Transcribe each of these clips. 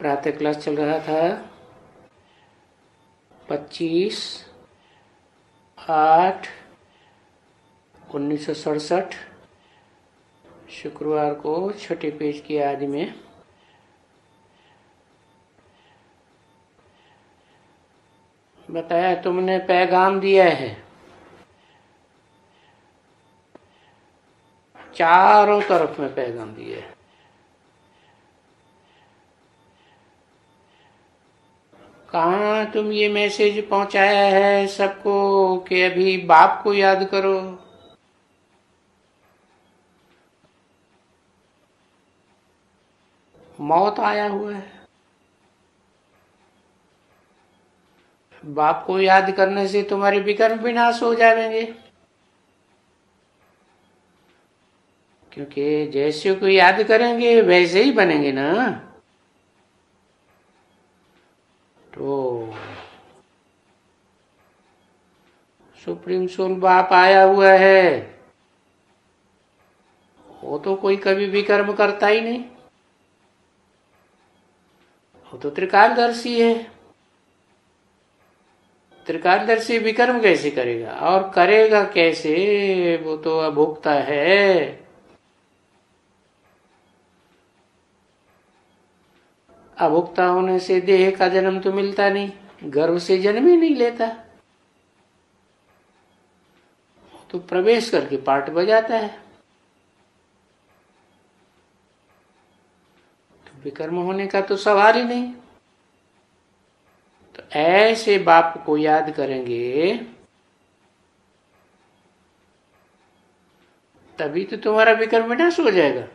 प्रातः क्लास चल रहा था 25/8/1967 शुक्रवार को छठे पेज की आदि में बताया तुमने पैगाम दिया है, चारों तरफ में पैगाम दिया है। कहाँ तुम ये मैसेज पहुंचाया है सबको कि अभी बाप को याद करो। मौत आया हुआ है, बाप को याद करने से तुम्हारे विकर्म विनाश हो जाएंगे। क्योंकि जैसे को याद करेंगे वैसे ही बनेंगे ना। तो सुप्रीम सोल बाप आया हुआ है, वो तो कोई कभी विकर्म करता ही नहीं, वो तो त्रिकालदर्शी है। त्रिकालदर्शी विकर्म कैसे करेगा, और करेगा कैसे, वो तो अभुक्ता है। अभुक्ता होने से देह का जन्म तो मिलता नहीं, गर्भ से जन्म ही नहीं लेता, तो प्रवेश करके पाठ बजाता है। तो विकर्म होने का तो सवाल ही नहीं। तो ऐसे बाप को याद करेंगे तभी तो तुम्हारा विकर्म विनाश हो जाएगा।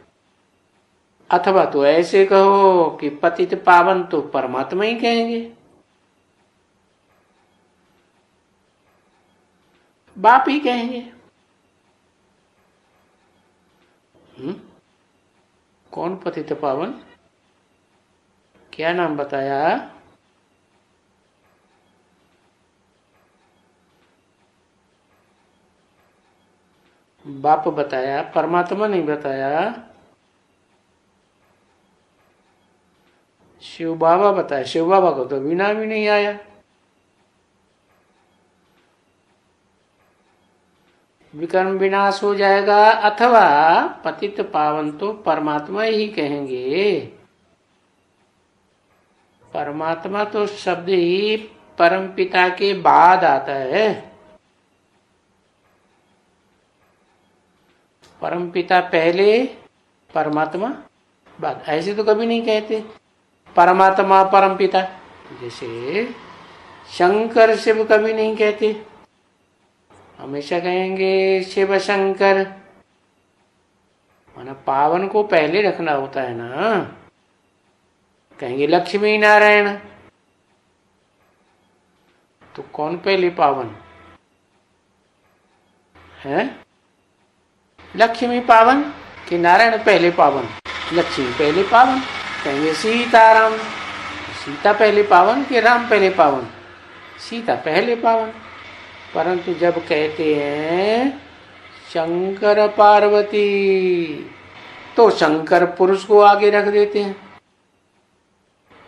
अथवा तो ऐसे कहो कि पतित पावन तो परमात्मा ही कहेंगे, बाप ही कहेंगे। कौन पतित पावन, क्या नाम बताया? बाप बताया, परमात्मा नहीं बताया। शिव बाबा बताया, शिव बाबा को तो बिना भी नहीं आया। विकर्म विनाश हो जाएगा। अथवा पतित पावन तो परमात्मा ही कहेंगे। परमात्मा तो शब्द ही परम पिता के बाद आता है। परम पिता पहले, परमात्मा बाद। ऐसे तो कभी नहीं कहते परमात्मा परम पिता। जैसे शंकर शिव कभी नहीं कहते, हमेशा कहेंगे शिव शंकर। माना पावन को पहले रखना होता है ना। कहेंगे लक्ष्मी नारायण, तो कौन पहले पावन है? लक्ष्मी पावन कि नारायण पहले पावन? लक्ष्मी पहले पावन। कहेंगे सीताराम, सीता पहले पावन कि राम पहले पावन? सीता पहले पावन। परंतु जब कहते हैं शंकर पार्वती, तो शंकर पुरुष को आगे रख देते हैं,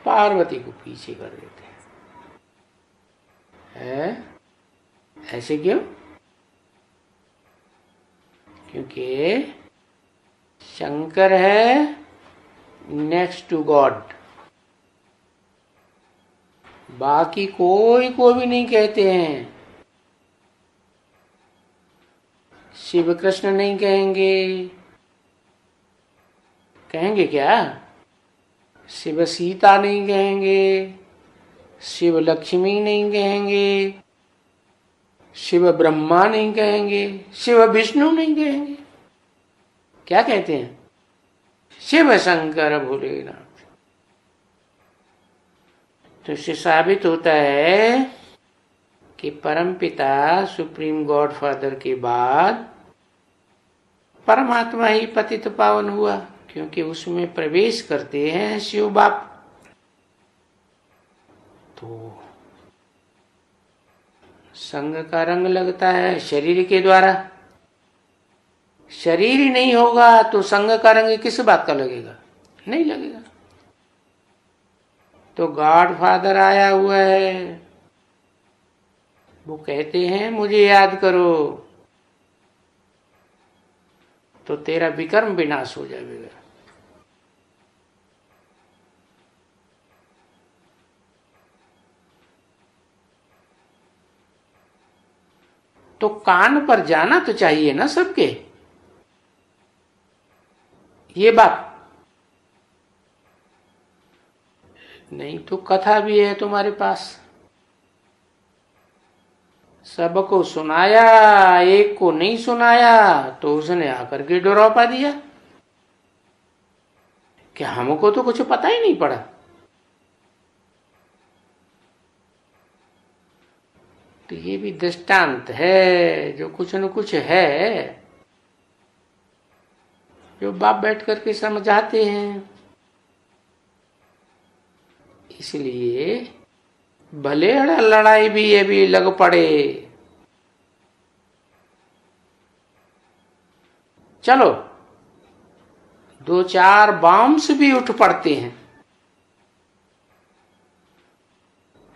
पार्वती को पीछे कर देते हैं। ऐसे क्यों? क्योंकि शंकर है नेक्स्ट टू गॉड, बाकी कोई को भी नहीं कहते हैं। शिव कृष्ण नहीं कहेंगे। कहेंगे क्या? शिव सीता नहीं कहेंगे, शिव लक्ष्मी नहीं कहेंगे, शिव ब्रह्मा नहीं कहेंगे, शिव विष्णु नहीं कहेंगे। क्या कहते हैं? शिव शंकर भोलेनाथ। तो इससे साबित होता है कि परमपिता सुप्रीम गॉड फादर के बाद परमात्मा ही पतित पावन हुआ, क्योंकि उसमें प्रवेश करते हैं शिव बाप। तो संग का रंग लगता है शरीर के द्वारा। शरीर ही नहीं होगा तो संग का रंग किस बात का लगेगा? नहीं लगेगा। तो गॉडफादर आया हुआ है, वो कहते हैं मुझे याद करो, तो तेरा विकर्म विनाश हो जाएगा। तो कान पर जाना तो चाहिए ना सबके, ये बात नहीं तो कथा भी है तुम्हारे पास, सबको सुनाया, एक को नहीं सुनाया तो उसने आकर के डरौपा दिया कि हमको तो कुछ पता ही नहीं पड़ा। तो ये भी दृष्टांत है, जो कुछ न कुछ है, जो बाप बैठ करके समझाते हैं। इसलिए भले लड़ाई भी ये भी लग पड़े, चलो 2-4 बॉम्ब्स भी उठ पड़ते हैं,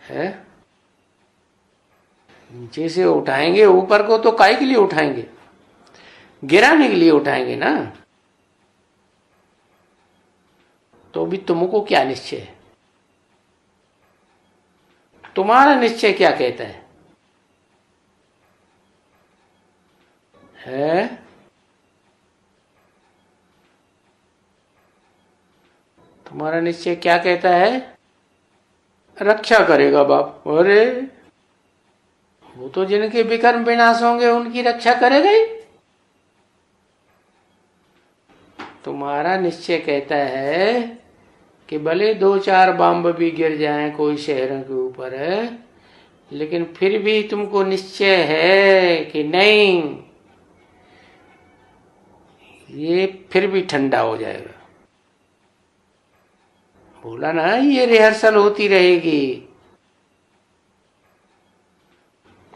है नीचे से उठाएंगे, ऊपर को तो काहे के लिए उठाएंगे, गिराने के लिए उठाएंगे ना। तो भी तुमको क्या निश्चय है, तुम्हारा निश्चय क्या कहता है? तुम्हारा निश्चय क्या कहता है? रक्षा करेगा बाप। अरे वो तो जिनके विकर्म विनाश होंगे उनकी रक्षा करेगा ही। तुम्हारा निश्चय कहता है कि भले 2-4 बम भी गिर जाएं कोई शहरों के ऊपर, लेकिन फिर भी तुमको निश्चय है कि नहीं, ये फिर भी ठंडा हो जाएगा। बोला ना, ये रिहर्सल होती रहेगी।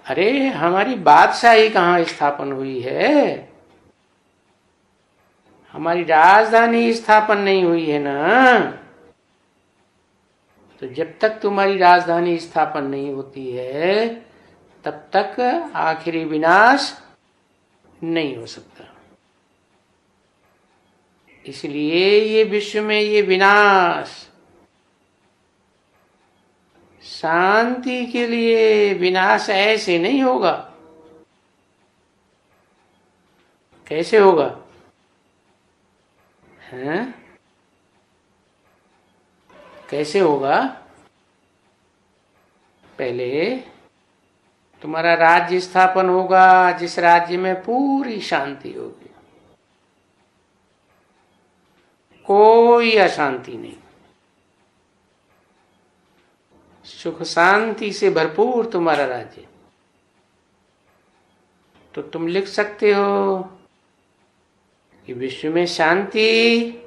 अरे हमारी बादशाही कहाँ स्थापन हुई है, हमारी राजधानी स्थापन नहीं हुई है ना। तो जब तक तुम्हारी राजधानी स्थापन नहीं होती है तब तक आखिरी विनाश नहीं हो सकता। इसलिए ये विश्व में ये विनाश शांति के लिए, विनाश ऐसे नहीं होगा। कैसे होगा? हैं? कैसे होगा? पहले तुम्हारा राज्य स्थापन होगा, जिस राज्य में पूरी शांति होगी, कोई अशांति नहीं, सुख शांति से भरपूर तुम्हारा राज्य। तो तुम लिख सकते हो कि विश्व में शांति,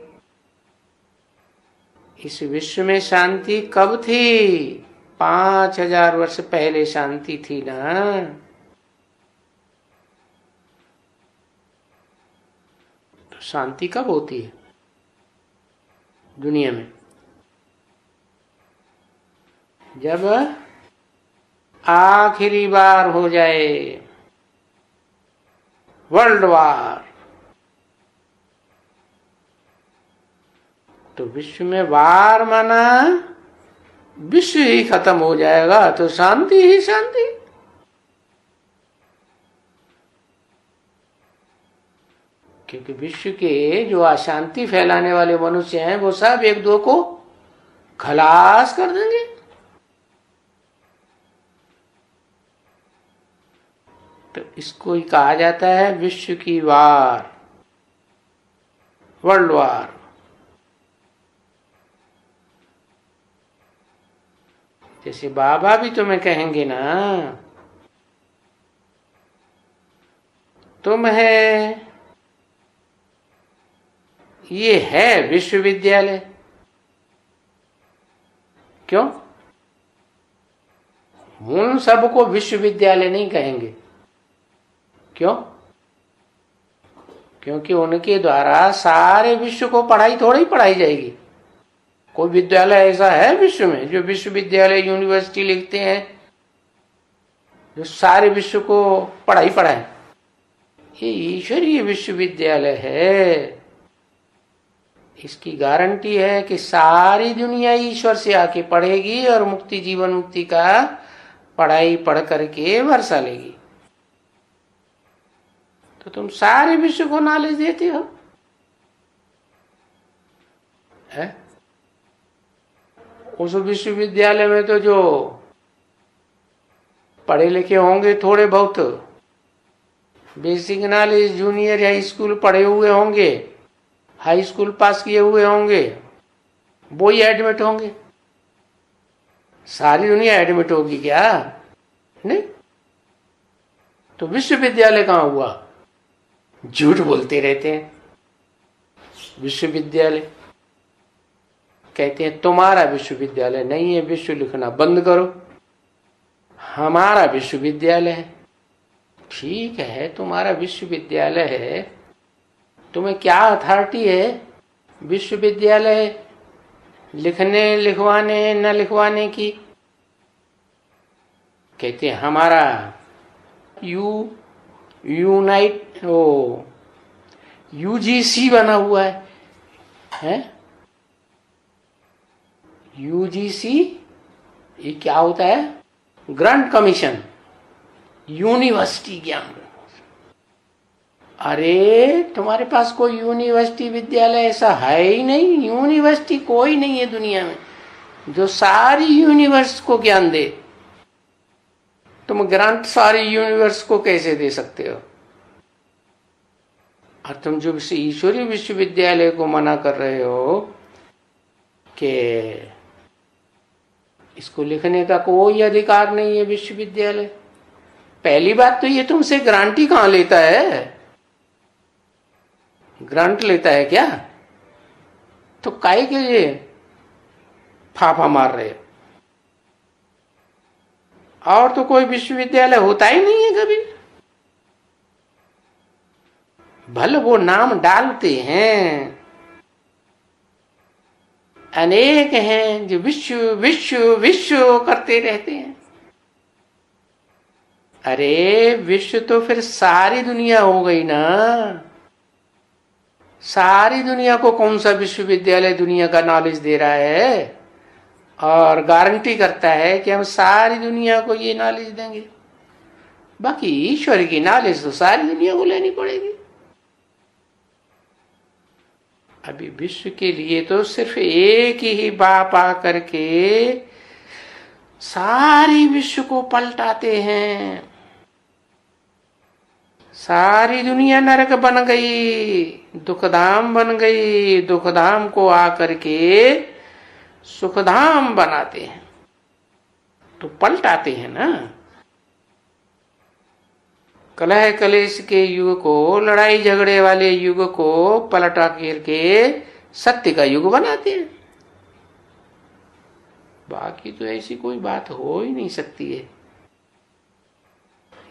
इस विश्व में शांति कब थी? 5000 वर्ष पहले शांति थी ना। तो शांति कब होती है दुनिया में? जब आखिरी बार हो जाए वर्ल्ड वार, तो विश्व में वार माना विश्व ही खत्म हो जाएगा, तो शांति ही शांति। क्योंकि विश्व के जो अशांति फैलाने वाले मनुष्य हैं वो सब एक दो को खलास कर देंगे। तो इसको ही कहा जाता है विश्व की वार, वर्ल्ड वार। जैसे बाबा भी तुम्हें कहेंगे ना, तुम है, ये है विश्वविद्यालय। क्यों? उन सबको विश्वविद्यालय नहीं कहेंगे। क्यों? क्योंकि उनके द्वारा सारे विश्व को पढ़ाई थोड़ी पढ़ाई जाएगी, कोई विद्यालय ऐसा है विश्व में जो विश्वविद्यालय यूनिवर्सिटी लिखते हैं, जो सारे विश्व को पढ़ाई पढ़ाए? ये ईश्वरीय विश्वविद्यालय है। इसकी गारंटी है कि सारी दुनिया ईश्वर से आके पढ़ेगी और मुक्ति, जीवन मुक्ति का पढ़ाई पढ़ करके वर्षा लेगी। तो तुम सारे विश्व को नॉलेज देते हो है? उस विश्वविद्यालय में तो जो पढ़े लिखे होंगे, थोड़े बहुत basic knowledge, junior high school पढ़े हुए होंगे, हाई स्कूल पास किए हुए होंगे, वो ही एडमिट होंगे। सारी दुनिया एडमिट होगी क्या? नहीं। तो विश्वविद्यालय कहां हुआ? झूठ बोलते रहते हैं। विश्वविद्यालय कहते हैं तुम्हारा विश्वविद्यालय नहीं है, विश्व लिखना बंद करो, हमारा विश्वविद्यालय है। ठीक है, तुम्हारा विश्वविद्यालय है, तुम्हें क्या अथॉरिटी है विश्वविद्यालय लिखने, लिखवाने, न लिखवाने की? कहते हैं हमारा यूजीसी बना हुआ है? यूजीसी ये क्या होता है? ग्रांट कमीशन, यूनिवर्सिटी ज्ञान। अरे तुम्हारे पास कोई यूनिवर्सिटी विद्यालय ऐसा है ही नहीं। यूनिवर्सिटी कोई नहीं है दुनिया में जो सारी यूनिवर्स को ज्ञान दे। तुम ग्रांट सारी यूनिवर्स को कैसे दे सकते हो? और तुम जो ईश्वरीय विश्वविद्यालय को मना कर रहे हो कि इसको लिखने का कोई अधिकार नहीं है विश्वविद्यालय। पहली बात तो ये तुमसे ग्रांट ही कहां लेता है? ग्रांट लेता है क्या? तो काहे के लिए फाफा मार रहे हो? और तो कोई विश्वविद्यालय होता ही नहीं है कभी। भले वो नाम डालते हैं, अनेक हैं जो विश्व विश्व विश्व करते रहते हैं। अरे विश्व तो फिर सारी दुनिया हो गई ना। सारी दुनिया को कौन सा विश्वविद्यालय दुनिया का नॉलेज दे रहा है और गारंटी करता है कि हम सारी दुनिया को ये नॉलेज देंगे? बाकी ईश्वर की नॉलेज तो सारी दुनिया को लेनी पड़ेगी। अभी विश्व के लिए तो सिर्फ एक ही बाप आकर के सारी विश्व को पलटाते हैं। सारी दुनिया नरक बन गई, दुखधाम बन गई। दुखधाम को आकर के सुखधाम बनाते हैं। तो पलटाते हैं ना। कलह कलेश के युग को, लड़ाई झगड़े वाले युग को पलटा करके सत्य का युग बनाते हैं। बाकी तो ऐसी कोई बात हो ही नहीं सकती है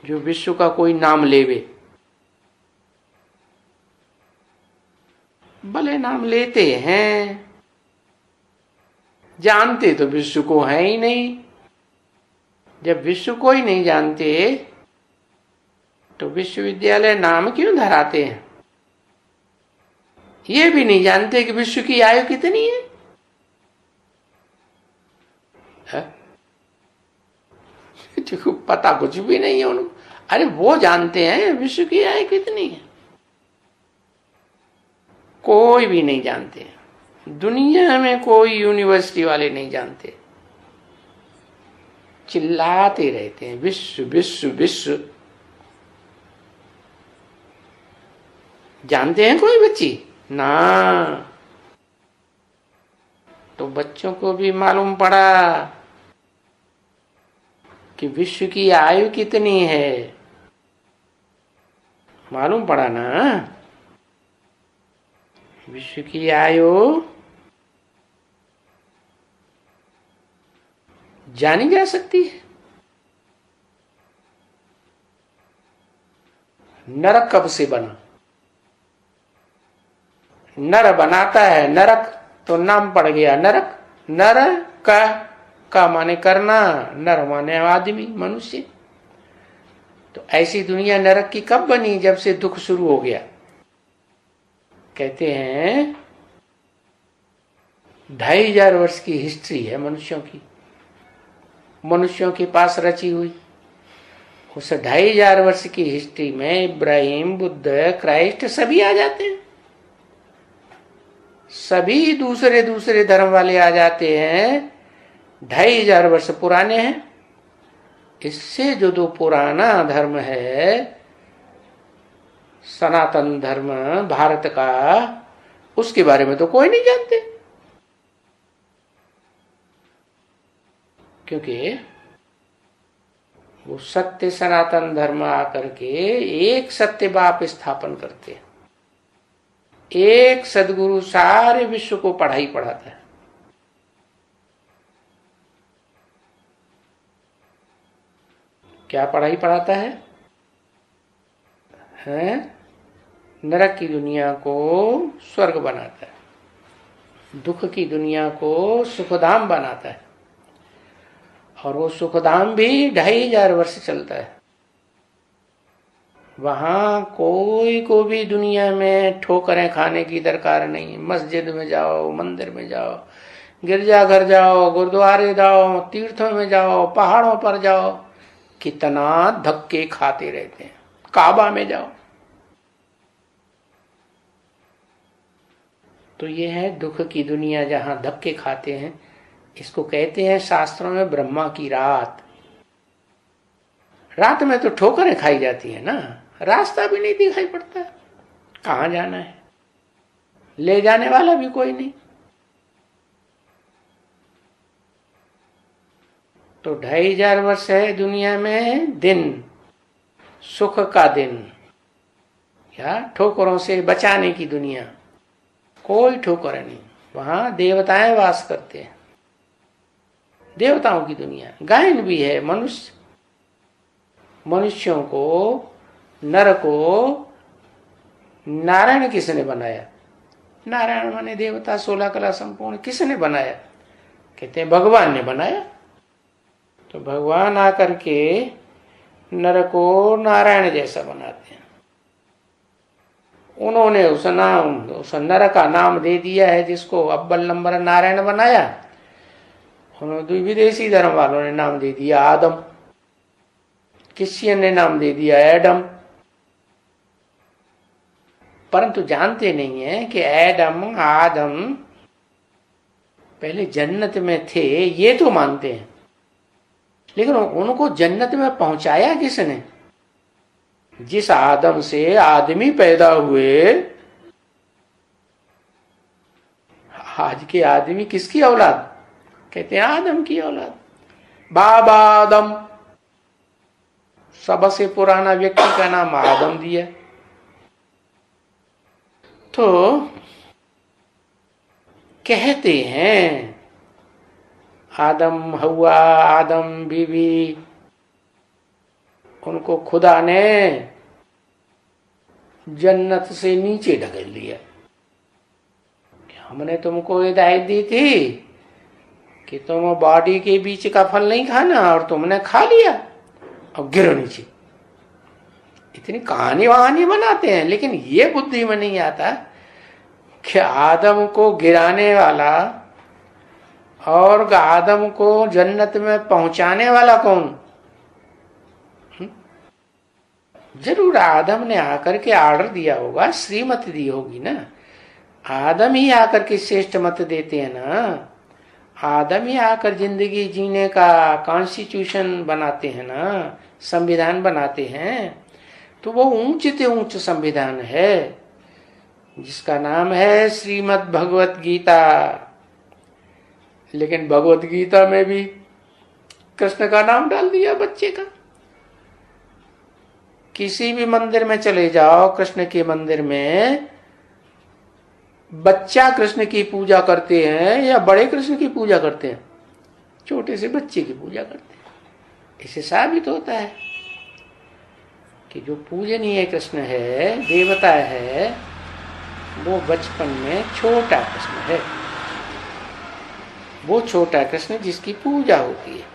जो विश्व का कोई नाम लेवे। भले नाम लेते हैं, जानते तो विश्व को है ही नहीं। जब विश्व को ही नहीं जानते तो विश्वविद्यालय नाम क्यों धराते हैं? ये भी नहीं जानते कि विश्व की आयु कितनी है? देखो पता कुछ भी नहीं है उनको। अरे वो जानते हैं विश्व की आयु कितनी है, कोई भी नहीं जानते। दुनिया में कोई यूनिवर्सिटी वाले नहीं जानते। चिल्लाते रहते हैं विश्व विश्व विश्व। जानते हैं कोई बच्ची ना? तो बच्चों को भी मालूम पड़ा कि विश्व की आयु कितनी है। मालूम पड़ा ना विश्व की आयु जानी जा सकती है। नरक कब से बना? नर बनाता है नरक, तो नाम पड़ गया नरक। नर का माने करना, नर माने आदमी, मनुष्य। तो ऐसी दुनिया नरक की कब बनी? जब से दुख शुरू हो गया। कहते हैं 2500 वर्ष की हिस्ट्री है मनुष्यों की, मनुष्यों के पास रची हुई। उस 2500 वर्ष की हिस्ट्री में इब्राहिम, बुद्ध, क्राइस्ट सभी आ जाते हैं, सभी दूसरे दूसरे धर्म वाले आ जाते हैं। 2500 वर्ष पुराने हैं। इससे जो पुराना धर्म है, सनातन धर्म भारत का, उसके बारे में तो कोई नहीं जानते, क्योंकि वो सत्य सनातन धर्म आकर के एक सत्य बाप स्थापन करते हैं। एक सदगुरु सारे विश्व को पढ़ाई पढ़ाता है। क्या पढ़ाई पढ़ाता है? नरक की दुनिया को स्वर्ग बनाता है, दुख की दुनिया को सुखधाम बनाता है। और वो सुखधाम भी 2500 वर्ष चलता है। वहां कोई को भी दुनिया में ठोकरें खाने की दरकार नहीं। मस्जिद में जाओ, मंदिर में जाओ, गिरजाघर जाओ, गुरुद्वारे जाओ, तीर्थों में जाओ, पहाड़ों पर जाओ, कितना धक्के खाते रहते हैं। काबा में जाओ। तो ये है दुख की दुनिया जहां धक्के खाते हैं। इसको कहते हैं शास्त्रों में ब्रह्मा की रात। रात में तो ठोकरें खाई जाती है ना, रास्ता भी नहीं दिखाई पड़ता, कहां जाना है, ले जाने वाला भी कोई नहीं। तो 2500 वर्ष है दुनिया में दिन, सुख का दिन, या ठोकरों से बचाने की दुनिया। कोई ठोकर नहीं। वहां देवताएं वास करते हैं, देवताओं की दुनिया। गायन भी है। मनुष्यों को, नर को नारायण किसने बनाया? नारायण माने देवता, 16 कला संपूर्ण। किसने बनाया? कहते हैं भगवान ने बनाया। तो भगवान आकर के नर को नारायण जैसा बनाते हैं। उन्होंने उस नर का नाम दे दिया है, जिसको अव्वल नंबर नारायण बनाया। उन्होंने विदेशी धर्म वालों ने नाम दे दिया आदम, क्रिश्चियन ने नाम दे दिया एडम। परंतु जानते नहीं है कि एडम, आदम पहले जन्नत में थे, ये तो मानते हैं, लेकिन उनको जन्नत में पहुंचाया किसने? जिस आदम से आदमी पैदा हुए, आज के आदमी किसकी औलाद? कहते हैं आदम की औलाद। बाबा आदम, सबसे पुराना व्यक्ति का नाम आदम दिया। तो कहते हैं आदम, हव्वा, आदम बीवी, उनको खुदा ने जन्नत से नीचे ढकेल दिया। हमने तुमको हिदायत दी थी कि तुम बॉडी के बीच का फल नहीं खाना, और तुमने खा लिया और गिरो नीचे। इतनी कहानी वहानी बनाते हैं, लेकिन ये बुद्धि में नहीं आता कि आदम को गिराने वाला और आदम को जन्नत में पहुंचाने वाला कौन? जरूर आदम ने आकर के ऑर्डर दिया होगा, श्रीमत दी होगी ना। आदम ही आकर के श्रेष्ठ मत देते हैं ना। आदम ही आकर जिंदगी जीने का कॉन्स्टिट्यूशन बनाते हैं ना, संविधान बनाते हैं। तो वो ऊंच से ऊंच संविधान है, जिसका नाम है श्रीमद् भगवत गीता। लेकिन भगवत गीता में भी कृष्ण का नाम डाल दिया बच्चे का। किसी भी मंदिर में चले जाओ, कृष्ण के मंदिर में बच्चा कृष्ण की पूजा करते हैं या बड़े कृष्ण की पूजा करते हैं? छोटे से बच्चे की पूजा करते हैं। इससे साबित होता है कि जो पूजनीय कृष्ण है, देवता है, वो बचपन में छोटा कृष्ण है। वो छोटा कृष्ण जिसकी पूजा होती है।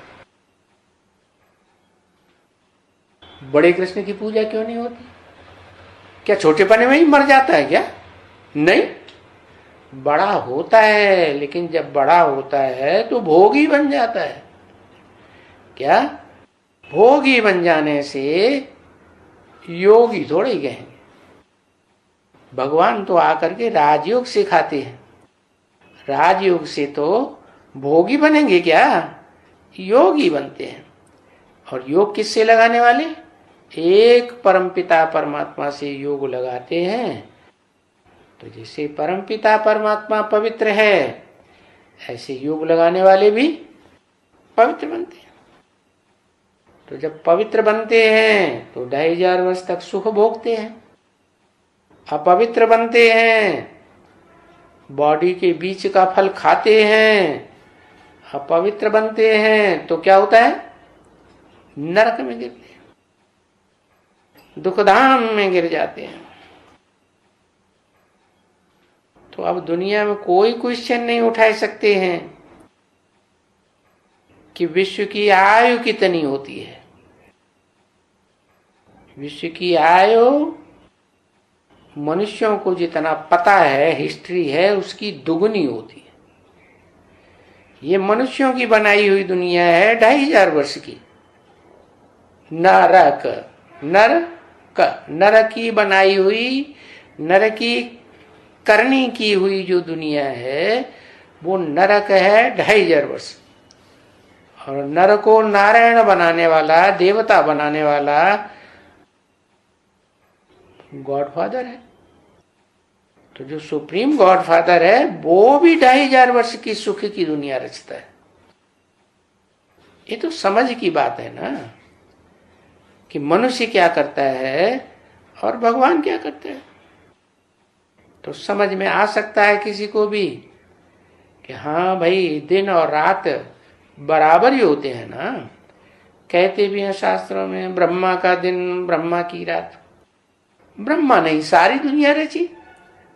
बड़े कृष्ण की पूजा क्यों नहीं होती? क्या छोटेपने में ही मर जाता है क्या? नहीं, बड़ा होता है, लेकिन जब बड़ा होता है तो भोगी बन जाता है। क्या? भोगी बन जाने से योगी थोड़े ही कहेंगे। भगवान तो आकर के राजयोग सिखाते हैं। राजयोग से तो भोगी बनेंगे क्या? योगी बनते हैं। और योग किससे लगाने वाले? एक परमपिता परमात्मा से योग लगाते हैं। तो जैसे परमपिता परमात्मा पवित्र है, ऐसे योग लगाने वाले भी पवित्र बनते हैं। तो जब पवित्र बनते हैं तो 2500 वर्ष तक सुख भोगते हैं। अपवित्र बनते हैं, बॉडी के बीच का फल खाते हैं। अपवित्र बनते हैं तो क्या होता है? नरक में गिरते हैं, दुखधाम में गिर जाते हैं। तो अब दुनिया में कोई क्वेश्चन नहीं उठा सकते हैं कि विश्व की आयु कितनी होती है। विश्व की आयु मनुष्यों को जितना पता है, हिस्ट्री है, उसकी दुगुनी होती है। ये मनुष्यों की बनाई हुई दुनिया है 2500 वर्ष की। नरक, नर की बनाई हुई, नर की करनी की हुई जो दुनिया है वो नरक है 2500 वर्ष। और नर को नारायण बनाने वाला, देवता बनाने वाला गॉडफादर है। तो जो सुप्रीम गॉडफादर है वो भी 2500 वर्ष की सुख की दुनिया रचता है। ये तो समझ की बात है ना, कि मनुष्य क्या करता है और भगवान क्या करता है। तो समझ में आ सकता है किसी को भी कि हाँ भाई, दिन और रात बराबर ही होते हैं ना। कहते भी हैं शास्त्रों में, ब्रह्मा का दिन ब्रह्मा की रात। ब्रह्मा ने सारी दुनिया रची।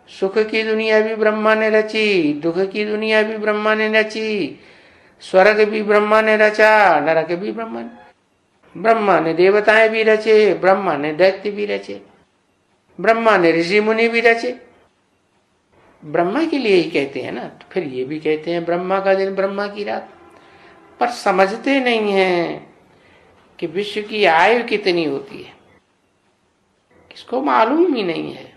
सुख की दुनिया भी ब्रह्मा ने रची, दुख की दुनिया भी ब्रह्मा ने रची, स्वर्ग भी ब्रह्मा ने रचा, नरक भी ब्रह्मा ने। ब्रह्मा ने देवताएं भी रचे, ब्रह्मा ने दैत्य भी रचे, ब्रह्मा ने ऋषि मुनि भी रचे। ब्रह्मा के लिए ही कहते हैं ना, तो फिर ये भी कहते हैं ब्रह्मा का दिन ब्रह्मा की रात। पर समझते नहीं हैं कि विश्व की आयु कितनी होती है, किसको मालूम ही नहीं है।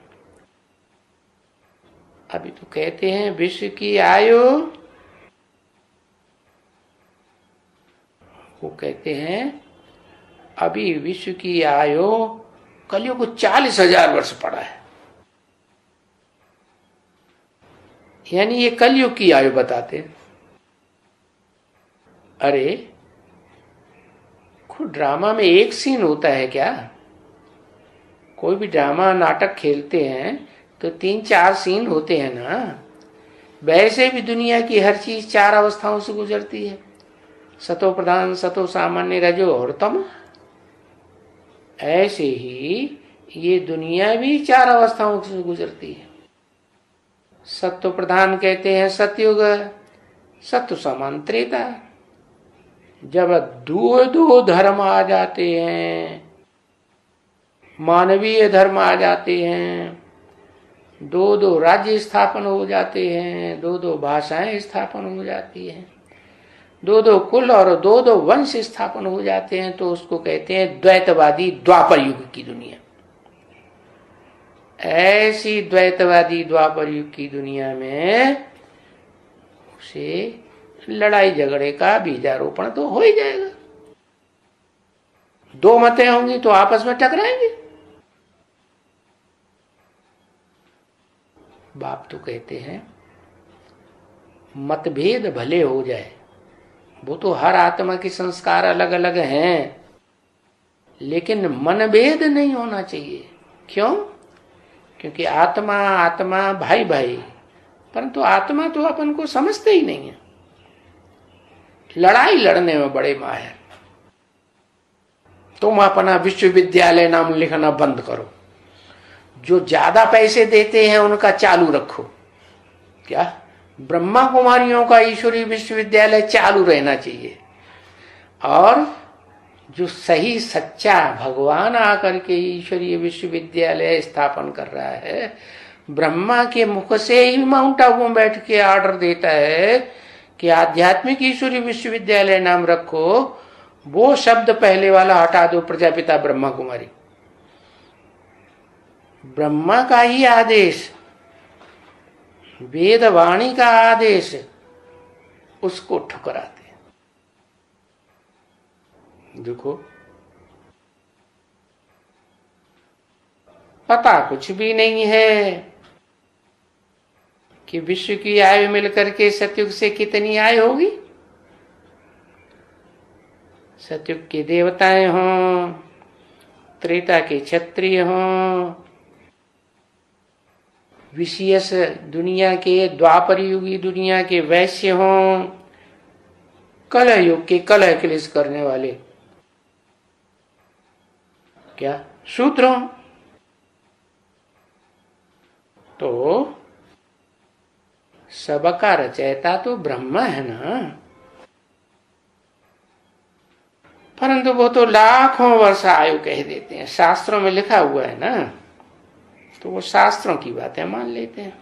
अभी तो कहते हैं विश्व की आयु, वो कहते हैं अभी विश्व की आयु कलयुग को 40,000 वर्ष पड़ा है। यानी ये कलयुग की आयु बताते हैं। अरे खुद ड्रामा में एक सीन होता है क्या? कोई भी ड्रामा नाटक खेलते हैं तो 3-4 सीन होते हैं ना। वैसे भी दुनिया की हर चीज 4 अवस्थाओं से गुजरती है, सतो प्रधान, सतो सामान्य, रजो और तमो। ऐसे ही ये दुनिया भी 4 अवस्थाओं से गुजरती है। सत्व प्रधान कहते हैं सतयुग, सत्व समान त्रेता। जब दो धर्म आ जाते हैं, मानवीय धर्म आ जाते हैं, 2 राज्य स्थापन हो जाते हैं, 2 भाषाएं स्थापन हो जाती हैं, 2 कुल और 2 वंश स्थापन हो जाते हैं, तो उसको कहते हैं द्वैतवादी द्वापर युग की दुनिया। ऐसी द्वैतवादी द्वापर युग की दुनिया में उसे लड़ाई झगड़े का बीजारोपण तो हो ही जाएगा। 2 मतें होंगी तो आपस में टकराएंगे। बाप तो कहते हैं मतभेद भले हो जाए, वो तो हर आत्मा के संस्कार अलग अलग हैं, लेकिन मनभेद नहीं होना चाहिए। क्यों? क्योंकि आत्मा आत्मा भाई भाई, परंतु आत्मा तो अपन को समझते ही नहीं है। लड़ाई लड़ने में बड़े माहिर। तुम अपना विश्वविद्यालय नाम लिखना बंद करो, जो ज्यादा पैसे देते हैं उनका चालू रखो। क्या? ब्रह्मा कुमारियों का ईश्वरीय विश्वविद्यालय चालू रहना चाहिए। और जो सही सच्चा भगवान आकर के ईश्वरीय विश्वविद्यालय स्थापन कर रहा है, ब्रह्मा के मुख से ही माउंट आबू में बैठ के ऑर्डर देता है कि आध्यात्मिक ईश्वरीय विश्वविद्यालय नाम रखो, वो शब्द पहले वाला हटा दो, प्रजापिता ब्रह्मा कुमारी। ब्रह्मा का ही आदेश, वेद वाणी का आदेश, उसको ठुकराते। देखो, पता कुछ भी नहीं है कि विश्व की आयु मिलकर के सतयुग से कितनी आयु होगी। सतयुग के देवताएं हों, त्रेता के क्षत्रिय हों, विशेष दुनिया के, द्वापर युगी दुनिया के वैश्य हों, कलह युग के कलह क्लेश करने वाले क्या शूद्र हों, तो सबका रचयिता तो ब्रह्मा है ना। परंतु वो तो लाखों वर्ष आयु कह देते हैं, शास्त्रों में लिखा हुआ है ना, तो वो शास्त्रों की बातें मान लेते हैं।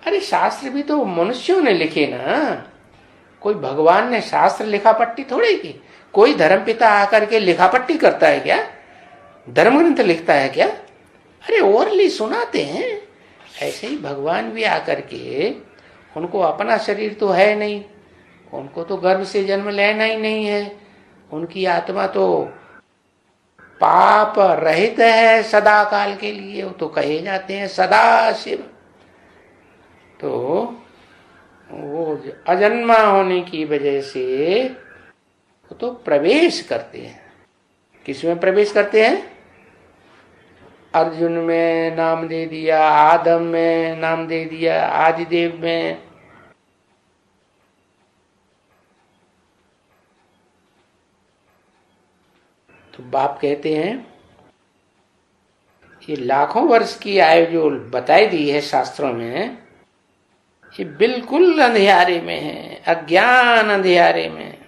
अरे शास्त्र भी तो मनुष्यों ने लिखे ना, कोई भगवान ने शास्त्र लिखा पट्टी थोड़ी की। कोई धर्मपिता आकर के लिखा पट्टी करता है क्या? धर्म ग्रंथ लिखता है क्या? अरे ओरली सुनाते हैं। ऐसे ही भगवान भी आकर के, उनको अपना शरीर तो है नहीं, उनको तो गर्भ से जन्म लेना ही नहीं है, उनकी आत्मा तो पाप रहित है सदा काल के लिए, वो तो कहे जाते हैं सदा शिव। तो वो अजन्मा होने की वजह से वो तो प्रवेश करते हैं। किसमें प्रवेश करते हैं? अर्जुन में नाम दे दिया, आदम में नाम दे दिया, आदिदेव में। तो बाप कहते हैं ये लाखों वर्ष की आयु जो बताई दी है शास्त्रों में, ये बिल्कुल अंधियारे में है, अज्ञान अंधियारे में।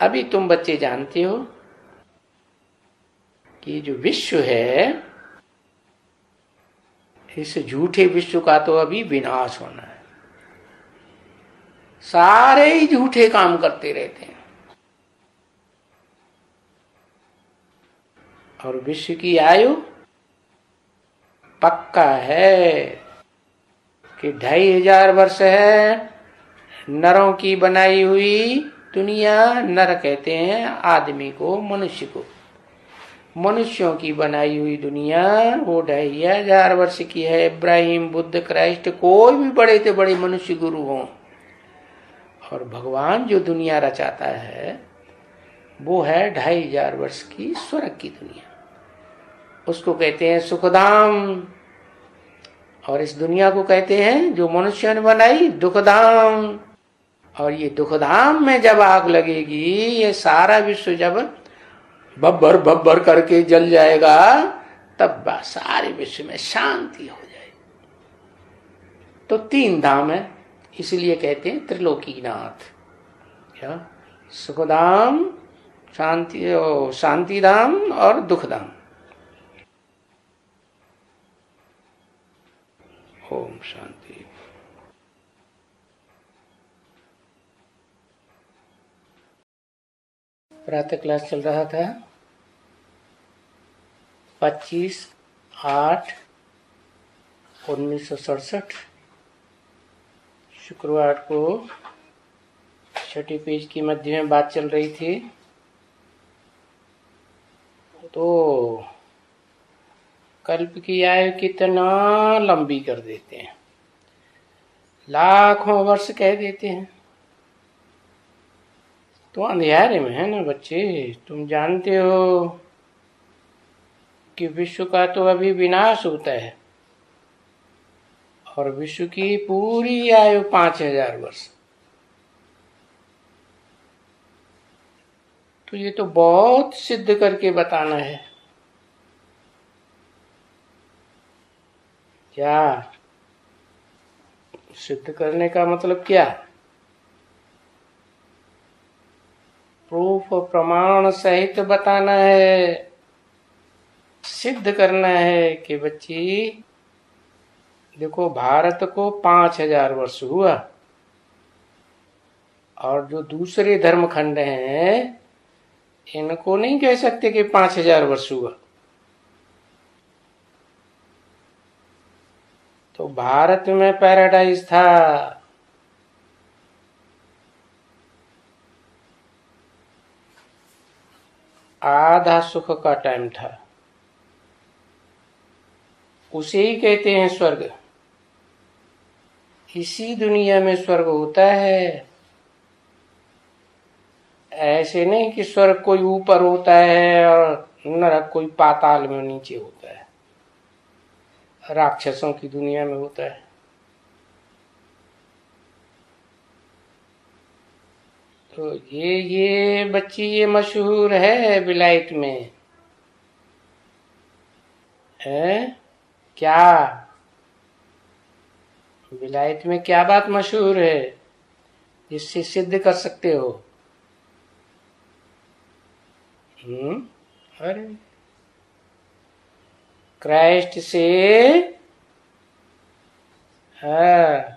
अभी तुम बच्चे जानते हो कि जो विश्व है, इस झूठे विश्व का तो अभी विनाश होना है। सारे ही झूठे काम करते रहते हैं, और विश्व की आयु पक्का है कि 2500 वर्ष है। नरों की बनाई हुई दुनिया, नर कहते हैं आदमी को, मनुष्य को। मनुष्यों की बनाई हुई दुनिया वो 2500 वर्ष की है। इब्राहिम, बुद्ध, क्राइस्ट, कोई भी बड़े से बड़े मनुष्य गुरु हों, और भगवान जो दुनिया रचाता है वो है 2500 वर्ष की स्वर्ग की दुनिया। उसको कहते हैं सुखधाम, और इस दुनिया को कहते हैं जो मनुष्य ने बनाई दुखधाम। और ये दुखधाम में जब आग लगेगी, ये सारा विश्व जब बब्बर बब्बर करके जल जाएगा, तब सारे विश्व में शांति हो जाएगी। तो 3 धाम है, इसलिए कहते हैं त्रिलोकीनाथ। क्या? सुखधाम, शांति धाम और दुखधाम। ओम शांति। प्रातः क्लास चल रहा था 25/8/1967, शुक्रवार को 6 पेज की मध्य में बात चल रही थी। तो कल्प की आयु कितना लंबी कर देते हैं, लाखों वर्ष कह देते हैं। तो अंधेरे में है ना बच्चे। तुम जानते हो कि विश्व का तो अभी विनाश होता है, और विश्व की पूरी आयु 5000 वर्ष। तो ये तो बहुत सिद्ध करके बताना है। क्या सिद्ध करने का मतलब क्या? प्रूफ और प्रमाण सहित बताना है, सिद्ध करना है कि बच्ची देखो, भारत को 5,000 वर्ष हुआ और जो दूसरे धर्मखंड हैं इनको नहीं कह सकते कि 5,000 वर्ष हुआ। तो भारत में पैराडाइज था, आधा सुख का टाइम था, उसे ही कहते हैं स्वर्ग। इसी दुनिया में स्वर्ग होता है, ऐसे नहीं कि स्वर्ग कोई ऊपर होता है और नरक कोई पाताल में नीचे होता है, राक्षसों की दुनिया में होता है। तो ये बच्ची ये मशहूर है विलायत में है। क्या विलायत में क्या बात मशहूर है जिससे सिद्ध कर सकते हो? अरे क्राइस्ट से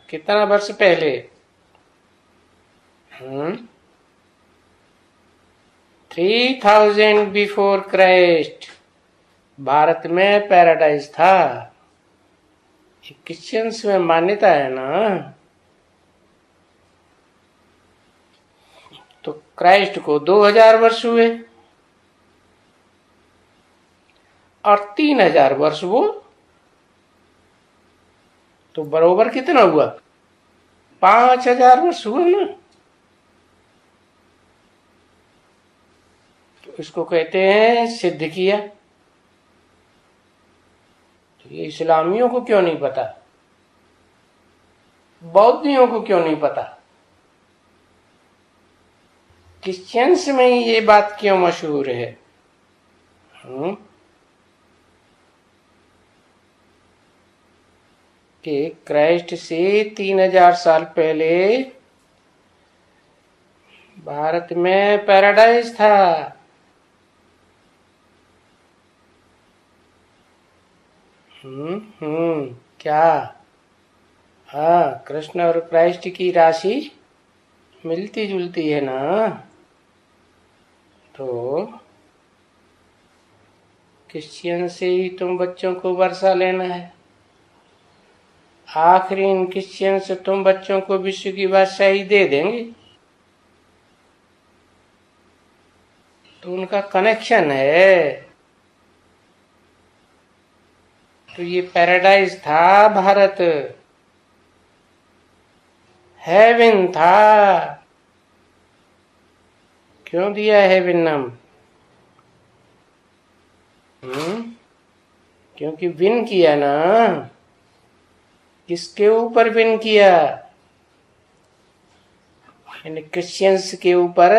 कितना वर्ष पहले? 3,000 बिफोर क्राइस्ट भारत में पैराडाइज था। क्रिश्चियंस में मान्यता है ना। तो क्राइस्ट को 2,000 वर्ष हुए और 3,000 वर्ष वो, तो बरोबर कितना हुआ? 5,000 वर्ष हुआ ना। तो इसको कहते हैं सिद्ध किया। तो ये इस्लामियों को क्यों नहीं पता, बौद्धियों को क्यों नहीं पता, क्रिश्चियंस में ये बात क्यों मशहूर है? कि क्राइस्ट से 3,000 साल पहले भारत में पैराडाइज था। क्या? हाँ, कृष्ण और क्राइस्ट की राशि मिलती जुलती है ना। तो क्रिश्चियन से ही तुम बच्चों को वर्षा लेना है, आखिरी इन क्रिश्चियन से तुम बच्चों को विश्व की बादशाही दे देंगे। तो उनका कनेक्शन है। तो ये पैराडाइज था, भारत हेवन था। क्यों दिया हेवन नाम? क्योंकि विन किया ना। किसके ऊपर विन किया? क्रिश्चियंस के ऊपर,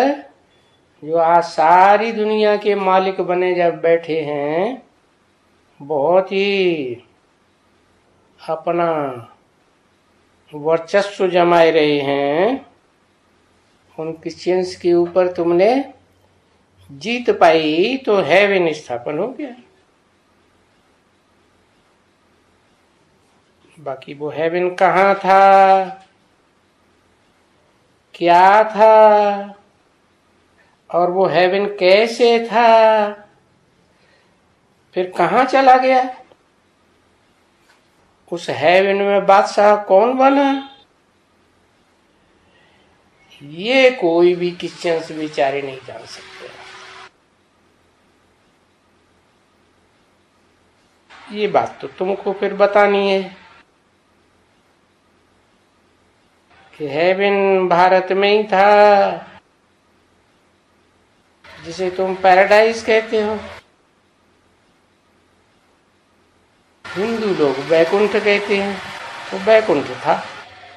जो आज सारी दुनिया के मालिक बने जब बैठे हैं, बहुत ही अपना वर्चस्व जमाए रहे हैं, उन क्रिश्चियंस के ऊपर तुमने जीत पाई तो हेवन स्थापन हो गया। बाकी वो हेवन कहाँ था, क्या था, और वो हेवन कैसे था, फिर कहाँ चला गया, उस हेवन में बादशाह कौन बना, ये कोई भी क्रिश्चियंस बेचारे नहीं जान सकते। ये बात तो तुमको फिर बतानी है कि हेवन भारत में ही था, जिसे तुम पैराडाइज कहते हो। हिंदू लोग बैकुंठ कहते हैं। तो बैकुंठ था,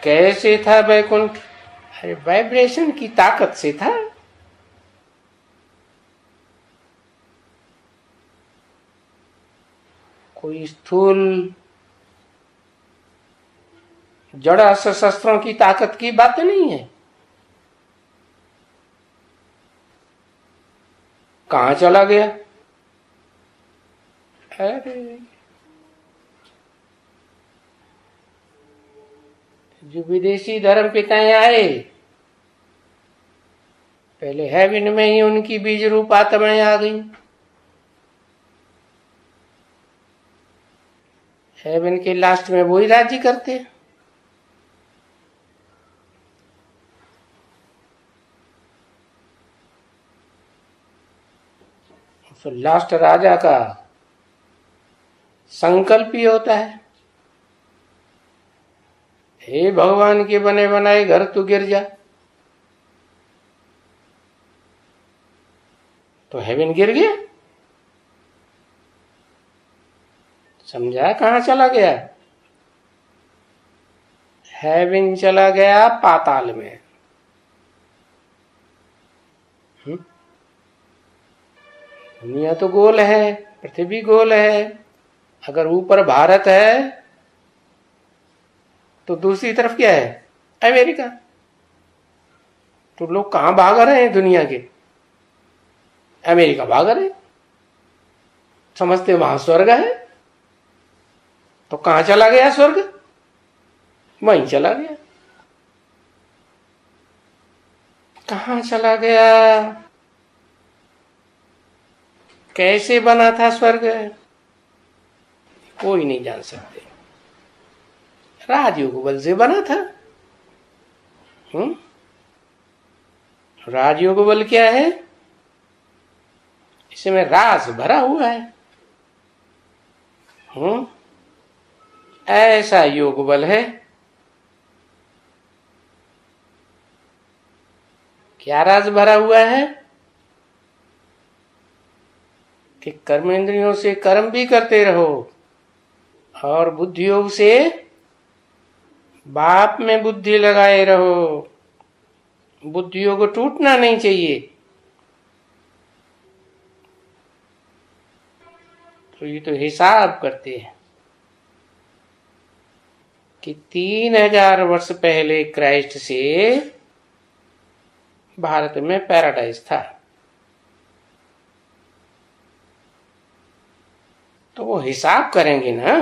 कैसे था बैकुंठ? अरे वाइब्रेशन की ताकत से था। कोई स्थूल जड़ अस्त्र शस्त्रों की ताकत की बात नहीं है। कहां चला गया? अरे जो विदेशी धर्म पिताएं आए, पहले हेवन में ही उनकी बीज रूप आत्माएं आ गई। हेवन के लास्ट में वही राज्य करते हैं। तो लास्ट राजा का संकल्प ही होता है, हे भगवान के बने बनाए घर तू गिर जा। तो हेवन गिर गया। समझा? कहां चला गया? हेवन चला गया पाताल में। दुनिया तो गोल है, पृथ्वी गोल है। अगर ऊपर भारत है तो दूसरी तरफ क्या है? अमेरिका। तो लोग कहां भाग रहे हैं दुनिया के? अमेरिका भाग रहे। समझते वहां स्वर्ग है। तो कहां चला गया स्वर्ग? वहीं चला गया। कहां चला गया? कैसे बना था स्वर्ग? कोई नहीं जान सकते। राजयोग बल से बना था। राजयोग बल क्या है? इसमें राज भरा हुआ है। ऐसा योग बल है। क्या राज भरा हुआ है? कि कर्मेंद्रियों से कर्म भी करते रहो और बुद्धि योग से बाप में बुद्धि लगाए रहो। बुद्धि योग टूटना नहीं चाहिए। तो ये तो हिसाब करते हैं कि 3000 वर्ष पहले क्राइस्ट से भारत में पैराडाइज था। तो वो हिसाब करेंगे ना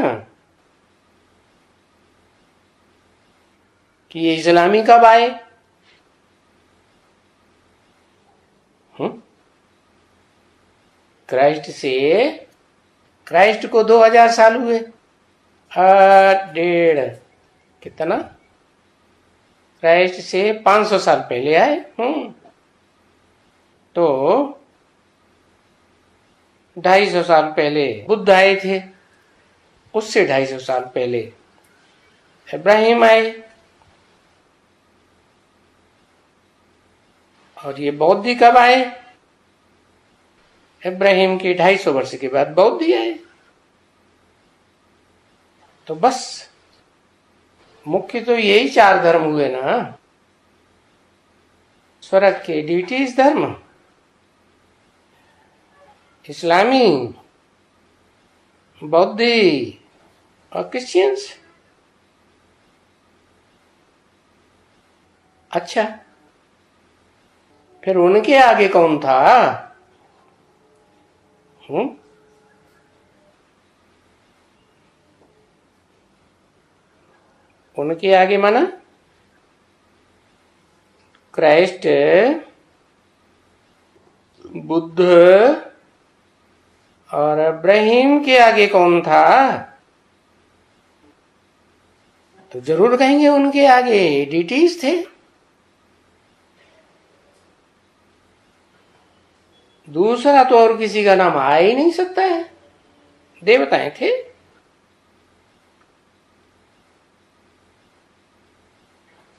कि ये इस्लामी कब आए। क्राइस्ट को 2000 साल हुए। 1.5 कितना? क्राइस्ट से 500 साल पहले आए। तो 250 साल पहले बुद्ध आए थे। उससे 250 साल पहले इब्राहिम आए। और ये बौद्ध कब आए? इब्राहिम के 250 वर्ष के बाद बौद्ध आए। तो बस मुख्य तो यही 4 धर्म हुए ना। स्वर्ग के डिटीज धर्म, इस्लामी, बौद्धी और क्रिश्चियंस। अच्छा, फिर उनके आगे कौन था? उनके आगे माना क्राइस्ट, बुद्ध और इब्राहिम के आगे कौन था? तो जरूर कहेंगे उनके आगे डिटीज थे। दूसरा तो और किसी का नाम आ ही नहीं सकता है। देवताएं थे।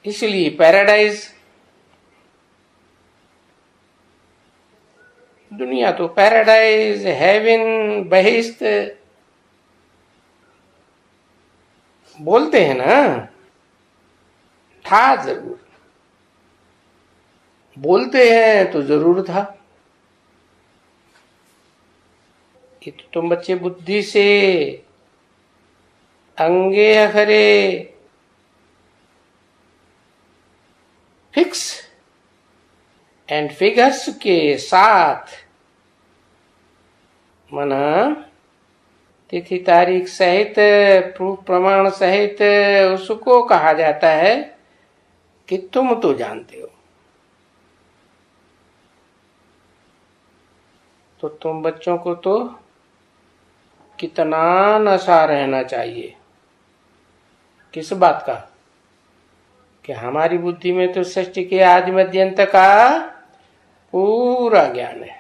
इसलिए पैराडाइज, दुनिया तो पैराडाइज, हेवन, बहिश्त बोलते हैं ना। था जरूर, बोलते हैं तो जरूर था। कि तो तुम बच्चे बुद्धि से अंगे अखरे फिक्स एंड फिगर्स के साथ, मना तिथि तारीख सहित, प्रूफ प्रमाण सहित उसको कहा जाता है कि तुम तो जानते हो। तो तुम बच्चों को तो कितना नशा रहना चाहिए किस बात का कि हमारी बुद्धि में तो सृष्टि के आदि मध्यंत का पूरा ज्ञान है,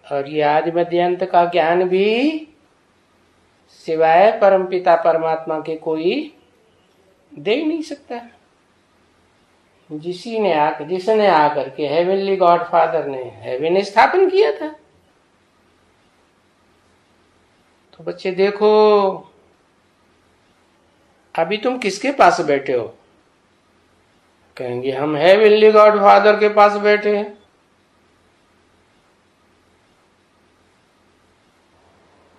और ये आदि मध्यंत का ज्ञान भी सिवाय परमपिता परमात्मा के कोई दे नहीं सकता। जिसने आकर के हेवनली गॉड फादर ने हेवन स्थापन किया था। तो बच्चे देखो, अभी तुम किसके पास बैठे हो? कहेंगे हम हेवनली गॉड फादर के पास बैठे हैं।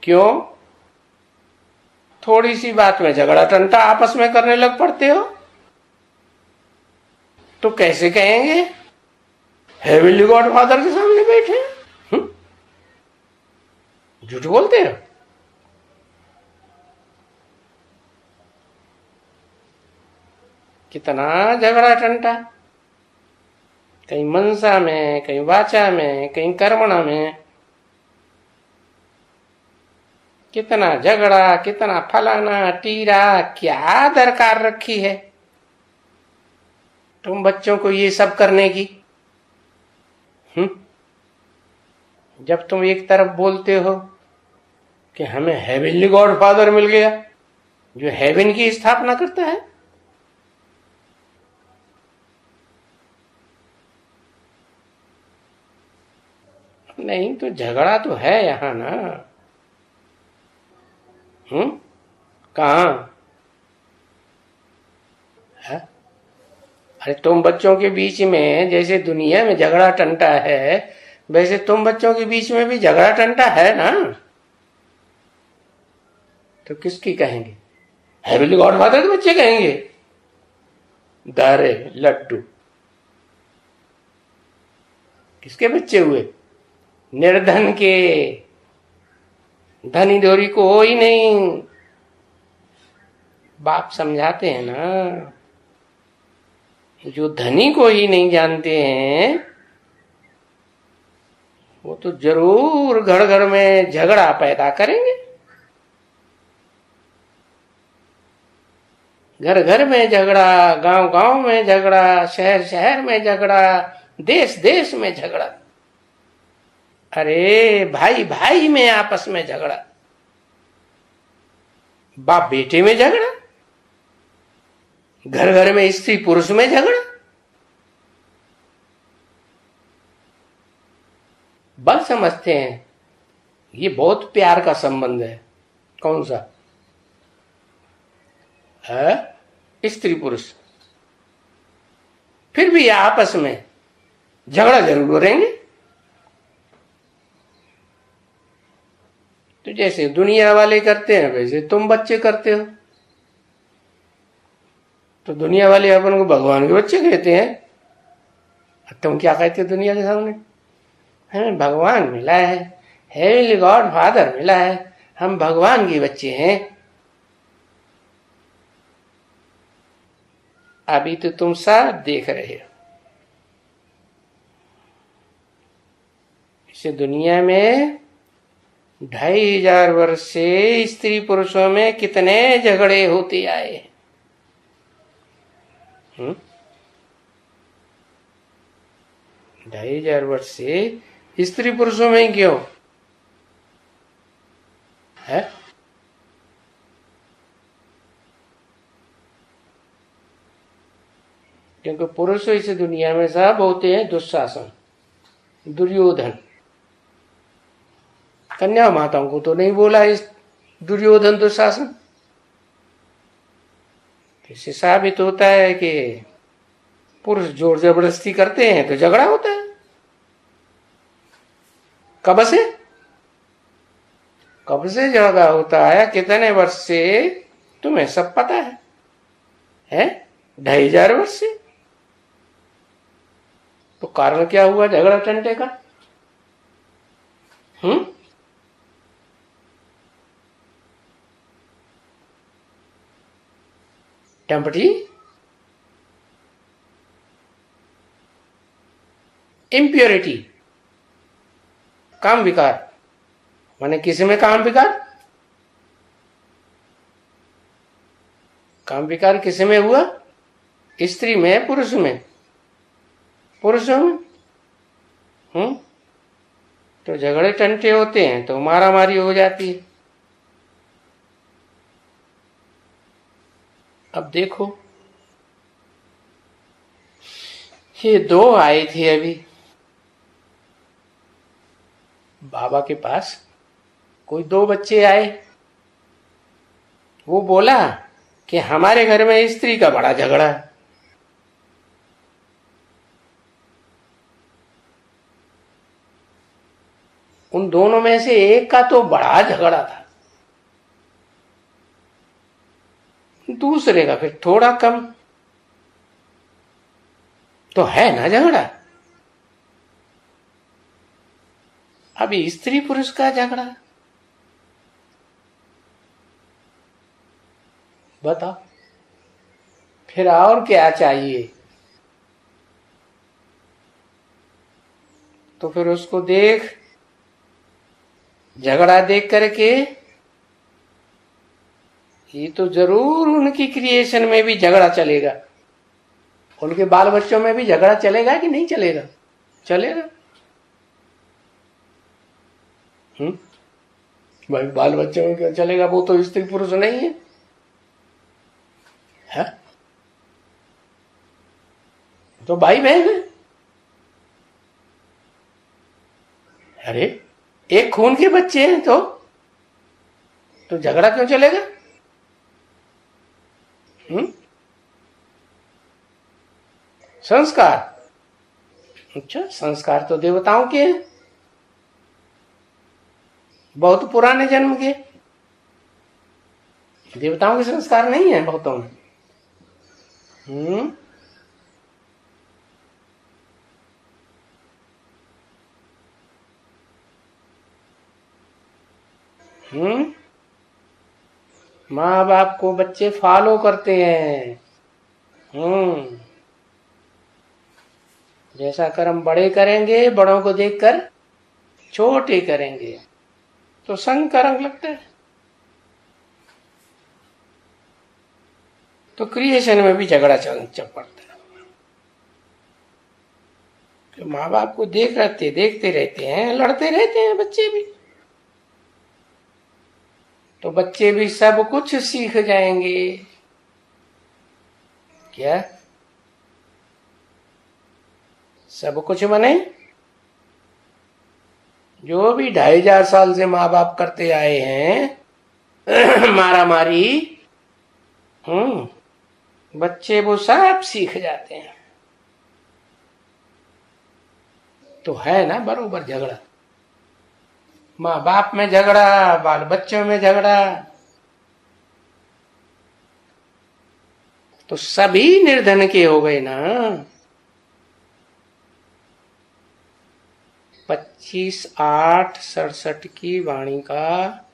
क्यों? थोड़ी सी बात में झगड़ा टंटा आपस में करने लग पड़ते हो। तो कैसे कहेंगे हेवनली गॉड फादर के सामने बैठे? झूठ बोलते हो। कितना झगड़ा टंटा, कहीं मनसा में, कहीं वाचा में, कहीं कर्मणा में, कितना झगड़ा, कितना फलाना टीरा, क्या दरकार रखी है तुम बच्चों को ये सब करने की? जब तुम एक तरफ बोलते हो कि हमें हेवनली गॉड फादर मिल गया जो हेवन की स्थापना करता है, नहीं तो झगड़ा तो है यहां ना। कहां है? अरे तुम बच्चों के बीच में जैसे दुनिया में झगड़ा टंटा है, वैसे तुम बच्चों के बीच में भी झगड़ा टंटा है ना। तो किसकी कहेंगे? हेवनली गॉड फादर के बच्चे कहेंगे? दारे लड्डू किसके बच्चे हुए? निर्धन के। धनी धोरी को हो ही नहीं। बाप समझाते हैं ना, जो धनी को ही नहीं जानते हैं वो तो जरूर घर घर में झगड़ा पैदा करेंगे। घर घर में झगड़ा, गांव गांव में झगड़ा, शहर शहर में झगड़ा, देश देश में झगड़ा। अरे भाई भाई में आपस में झगड़ा, बाप बेटे में झगड़ा, घर घर में स्त्री पुरुष में झगड़ा। बस समझते हैं ये बहुत प्यार का संबंध है। कौन सा है? स्त्री पुरुष। फिर भी आपस में झगड़ा जरूर करेंगे। तो जैसे दुनिया वाले करते हैं वैसे तुम बच्चे करते हो। तो दुनिया वाले अपन को भगवान के बच्चे कहते हैं। तुम क्या कहते हो दुनिया के सामने? हमें भगवान मिला है, हेवनली गॉड फादर मिला है, हम भगवान के बच्चे हैं। अभी तो तुम सब देख रहे हो इसे दुनिया में 2500 वर्ष से स्त्री पुरुषों में कितने झगड़े होते आए हैं। 2500 वर्ष से स्त्री पुरुषों में क्यों है? क्योंकि पुरुष इस दुनिया में सब होते हैं दुशासन, दुर्योधन। कन्या माताओं को तो नहीं बोला इस दुर्योधन दुशासन। इससे साबित होता है कि पुरुष जोर जबरदस्ती करते हैं तो झगड़ा होता है। कब से झगड़ा होता है? कितने वर्ष से? तुम्हें सब पता है? 2,500 वर्ष से। तो कारण क्या हुआ झगड़ा टंटे का? टंपटी, इम्प्योरिटी, काम विकार। माने किसी में काम विकार? काम विकार किसी में हुआ? स्त्री में, पुरुष में? पुरुषों में। तो झगड़े टंटे होते हैं तो मारा मारी हो जाती है। अब देखो, ये 2 आए थे अभी बाबा के पास। कोई 2 बच्चे आए। वो बोला कि हमारे घर में स्त्री का बड़ा झगड़ा है। उन दोनों में से एक का तो बड़ा झगड़ा था, दूसरे का फिर थोड़ा कम। तो है ना झगड़ा। अभी स्त्री पुरुष का झगड़ा, बताओ फिर और क्या चाहिए? तो फिर उसको देख, झगड़ा देख करके ये तो जरूर उनकी क्रिएशन में भी झगड़ा चलेगा, उनके बाल बच्चों में भी झगड़ा चलेगा कि नहीं चलेगा? चलेगा। भाई बाल बच्चों में क्यों चलेगा? वो तो स्त्री पुरुष नहीं है, है? तो भाई बहन है। अरे एक खून के बच्चे हैं तो झगड़ा क्यों चलेगा? संस्कार, अच्छा संस्कार तो देवताओं के हैं, बहुत पुराने जन्म के। देवताओं के संस्कार नहीं है बहुतों में। माँ बाप को बच्चे फॉलो करते हैं। जैसा कर्म बड़े करेंगे, बड़ों को देखकर छोटे करेंगे, तो संग का रंग लगता है। तो क्रिएशन में भी झगड़ा चल पड़ता है। तो माँ बाप को देखते रहते हैं, लड़ते रहते हैं बच्चे भी। तो बच्चे भी सब कुछ सीख जाएंगे। क्या सब कुछ? बने जो भी 2,500 साल से माँ बाप करते आए हैं मारा मारी, बच्चे वो सब सीख जाते हैं। तो है ना बरोबर झगड़ा। माँ बाप में झगड़ा, बाल बच्चों में झगड़ा, तो सभी निर्धन के हो गए ना। 25/8/67 की वाणी का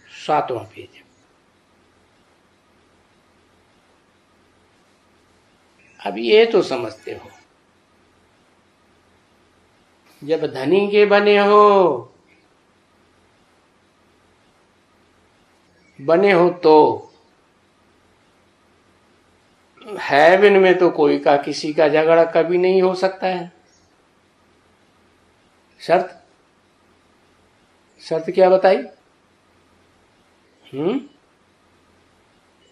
7वां पेज। अब ये तो समझते हो, जब धनी के बने हो तो हेवन में तो कोई का किसी का झगड़ा कभी नहीं हो सकता है। शर्त क्या बताई?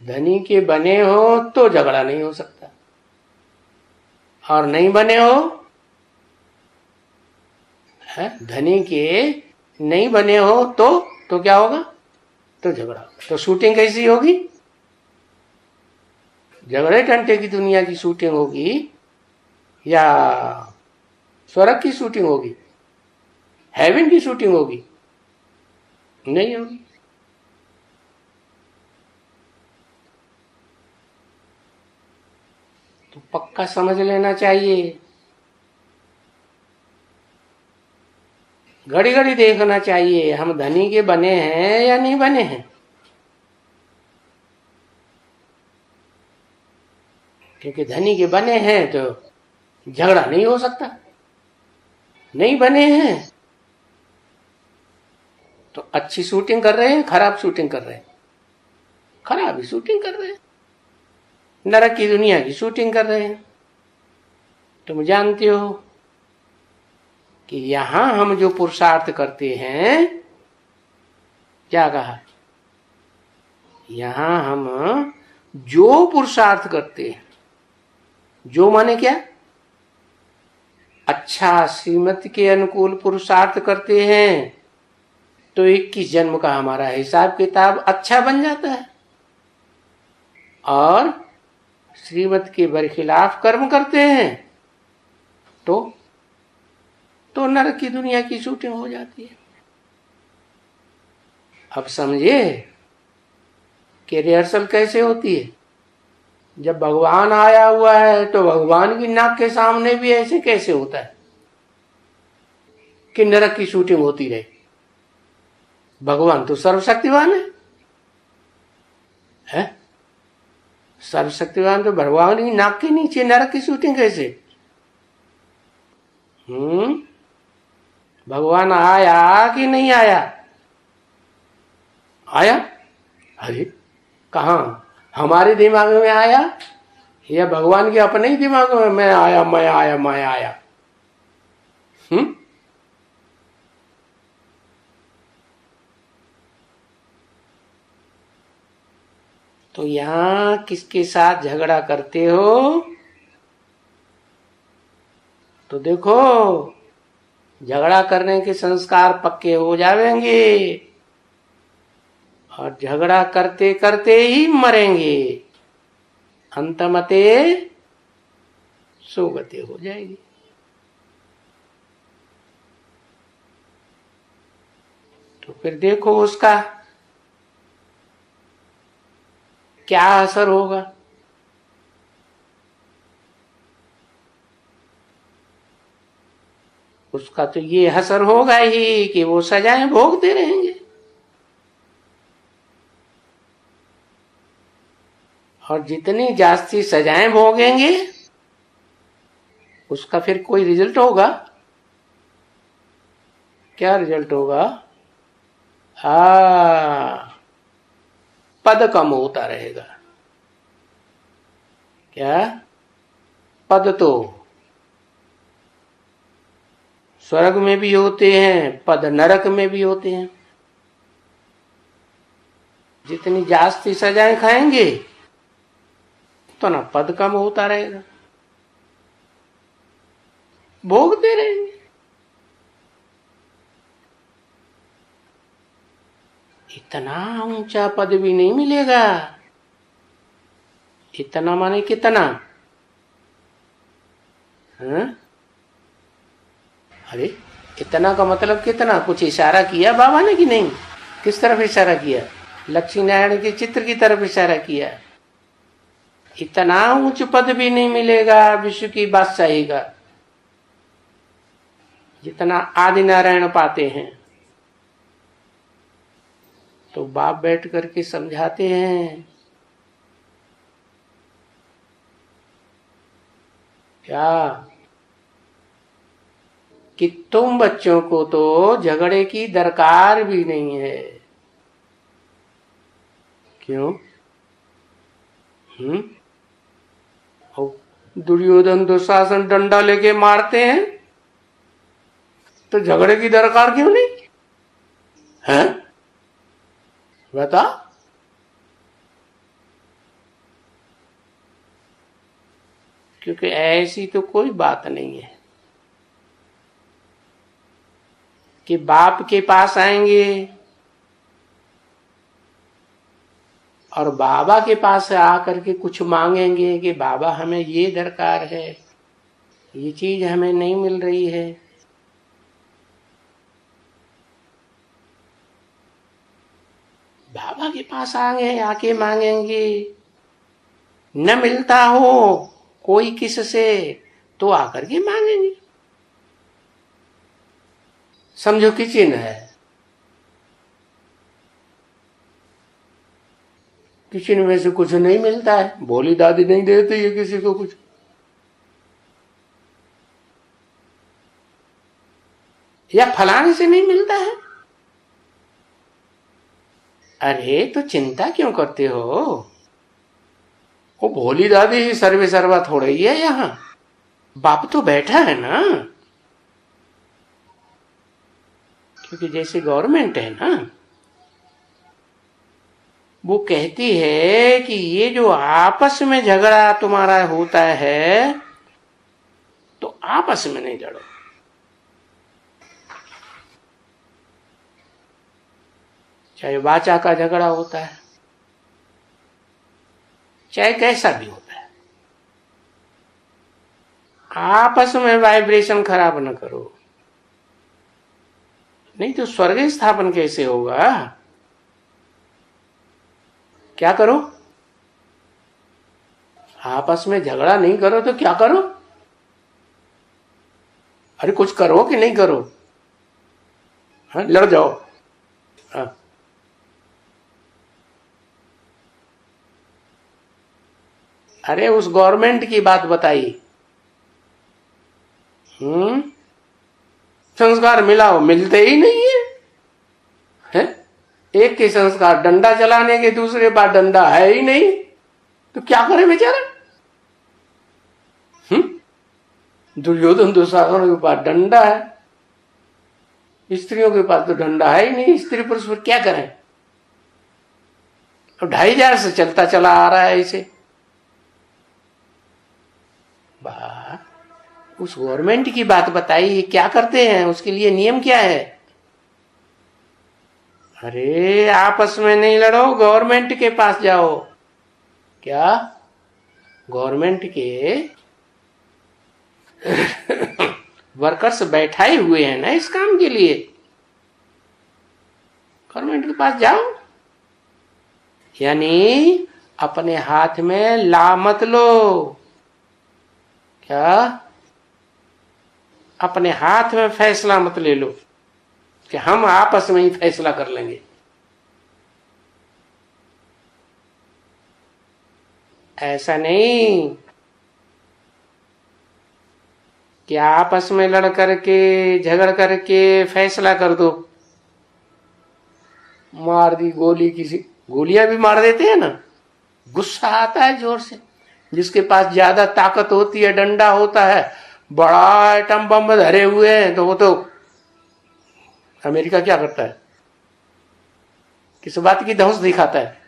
धनी के बने हो तो झगड़ा नहीं हो सकता, और नहीं बने हो, धनी के नहीं बने हो तो क्या होगा? तो झगड़ा। तो शूटिंग कैसी होगी? झगड़े टंटे की दुनिया की शूटिंग होगी या स्वर्ग की शूटिंग होगी? हेवन की शूटिंग होगी? नहीं होगी। तो पक्का समझ लेना चाहिए, घड़ी घड़ी देखना चाहिए हम धनी के बने हैं या नहीं बने हैं। क्योंकि धनी के बने हैं तो झगड़ा नहीं हो सकता, नहीं बने हैं तो अच्छी शूटिंग कर रहे हैं, खराब शूटिंग कर रहे हैं, खराब ही शूटिंग कर रहे हैं, नरक की दुनिया की शूटिंग कर रहे हैं। तुम जानते हो कि यहां हम जो पुरुषार्थ करते हैं, क्या कहा, यहां हम जो पुरुषार्थ करते हैं, जो माने क्या, अच्छा श्रीमती के अनुकूल पुरुषार्थ करते हैं तो 21 जन्म का हमारा हिसाब किताब अच्छा बन जाता है, और श्रीमत के बरखिलाफ कर्म करते हैं तो नरक की दुनिया की शूटिंग हो जाती है। अब समझे कि रिहर्सल कैसे होती है। जब भगवान आया हुआ है तो भगवान की नाक के सामने भी ऐसे कैसे होता है कि नरक की शूटिंग होती रहे। भगवान तो सर्वशक्तिवान है? सर्वशक्तिवान तो भगवान की नाक के नीचे नरक की शूटिंग कैसे? भगवान आया कि नहीं आया? आया? अरे कहा, हमारे दिमाग में आया या भगवान के अपने ही दिमाग में मैं आया मैं आया मैं आया? तो यहां किसके साथ झगड़ा करते हो? तो देखो, झगड़ा करने के संस्कार पक्के हो जाएंगे और झगड़ा करते करते ही मरेंगे, अंतमते सुगति हो जाएगी। तो फिर देखो उसका क्या असर होगा। उसका तो ये असर होगा ही कि वो सजाएं भोगते रहेंगे, और जितनी जास्ती सजाएं भोगेंगे उसका फिर कोई रिजल्ट होगा। क्या रिजल्ट होगा? पद कम होता रहेगा। क्या? पद तो स्वर्ग में भी होते हैं, पद नरक में भी होते हैं। जितनी जास्ती सजाएं खाएंगे तो ना पद कम होता रहेगा, भोगते रहेंगे। इतना ऊंचा पद भी नहीं मिलेगा। इतना माने कितना? अरे इतना का मतलब कितना? कुछ इशारा किया बाबा ने कि नहीं? किस तरफ इशारा किया? लक्ष्मी नारायण के चित्र की तरफ इशारा किया। इतना उच्च पद भी नहीं मिलेगा विश्व की बादशाही का जितना आदि नारायण पाते हैं। तो बाप बैठ करके समझाते हैं, क्या कि तुम बच्चों को तो झगड़े की दरकार भी नहीं है। क्यों? दुर्योधन दुशासन डंडा लेके मारते हैं तो झगड़े की दरकार क्यों नहीं है? बता। क्योंकि ऐसी तो कोई बात नहीं है कि बाप के पास आएंगे और बाबा के पास आकर के कुछ मांगेंगे कि बाबा हमें ये दरकार है, ये चीज हमें नहीं मिल रही है। बाबा के पास आगे आके मांगेंगे, न मिलता हो कोई किससे, तो आकर के मांगेंगे। समझो किचन है, किचन में से कुछ नहीं मिलता है, भोली दादी नहीं देती है किसी को कुछ, या फलाने से नहीं मिलता है। अरे तो चिंता क्यों करते हो, वो भोली दादी ही सर्वे सर्वा थोड़ा ही है, यहाँ बाप तो बैठा है ना। क्योंकि जैसे गवर्नमेंट है ना, वो कहती है कि ये जो आपस में झगड़ा तुम्हारा होता है, तो आपस में नहीं लड़ो, चाहे वाचा का झगड़ा होता है, चाहे कैसा भी होता है, आपस में वाइब्रेशन खराब न करो, नहीं तो स्वर्ग स्थापन कैसे होगा। क्या करो, आपस में झगड़ा नहीं करो तो क्या करो, अरे कुछ करो कि नहीं करो, हाँ लड़ जाओ। हाँ अरे उस गवर्नमेंट की बात बताई, संस्कार मिलाओ, मिलते ही नहीं है? एक के संस्कार डंडा चलाने के, दूसरे बार डंडा है ही नहीं, तो क्या करे बेचारा। दुर्योधन दुशासन के पास डंडा है, स्त्रियों के पास तो डंडा है ही नहीं, स्त्री पुरुष पर क्या करें। अब 2500 से चलता चला आ रहा है इसे। उस गवर्नमेंट की बात बताइए, क्या करते हैं, उसके लिए नियम क्या है। अरे आपस में नहीं लड़ो, गवर्नमेंट के पास जाओ। क्या गवर्नमेंट के वर्कर्स बैठाए हुए हैं ना इस काम के लिए, गवर्नमेंट के पास जाओ। यानी अपने हाथ में ला मत लो। क्या अपने हाथ में फैसला मत ले लो कि हम आपस में ही फैसला कर लेंगे। ऐसा नहीं कि आपस में लड़ करके झगड़ करके फैसला कर दो। मार दी गोली, किसी गोलियां भी मार देते हैं ना, गुस्सा आता है जोर से। जिसके पास ज्यादा ताकत होती है, डंडा होता है, बड़ा आइटम बम धरे हुए हैं, तो वो तो अमेरिका क्या करता है, किस बात की धौंस दिखाता है।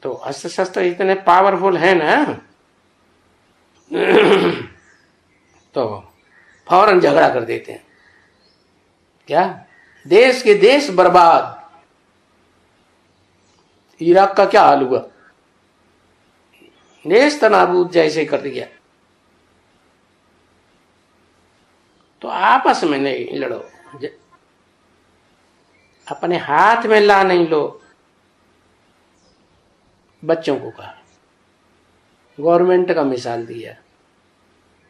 तो अस्त्र शस्त्र इतने पावरफुल है ना, तो फौरन झगड़ा कर देते हैं। क्या देश के देश बर्बाद। इराक का क्या हाल हुआ, नेस्त नाबूद जैसे कर दिया। तो आपस में नहीं लड़ो, अपने हाथ में ला नहीं लो। बच्चों को कहा, गवर्नमेंट का मिसाल दिया,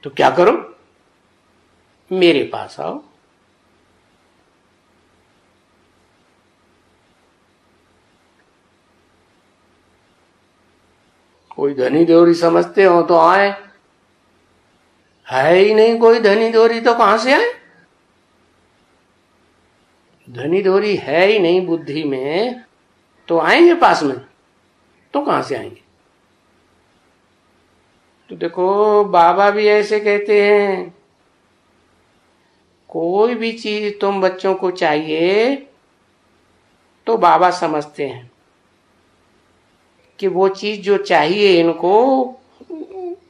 तो क्या करो, मेरे पास आओ। कोई धनी दोरी समझते हो तो आए, है ही नहीं कोई धनी दोरी, तो कहां से आए। धनी दोरी है ही नहीं बुद्धि में, तो आएंगे पास में, तो कहां से आएंगे। तो देखो बाबा भी ऐसे कहते हैं, कोई भी चीज तुम बच्चों को चाहिए तो बाबा समझते हैं कि वो चीज जो चाहिए इनको,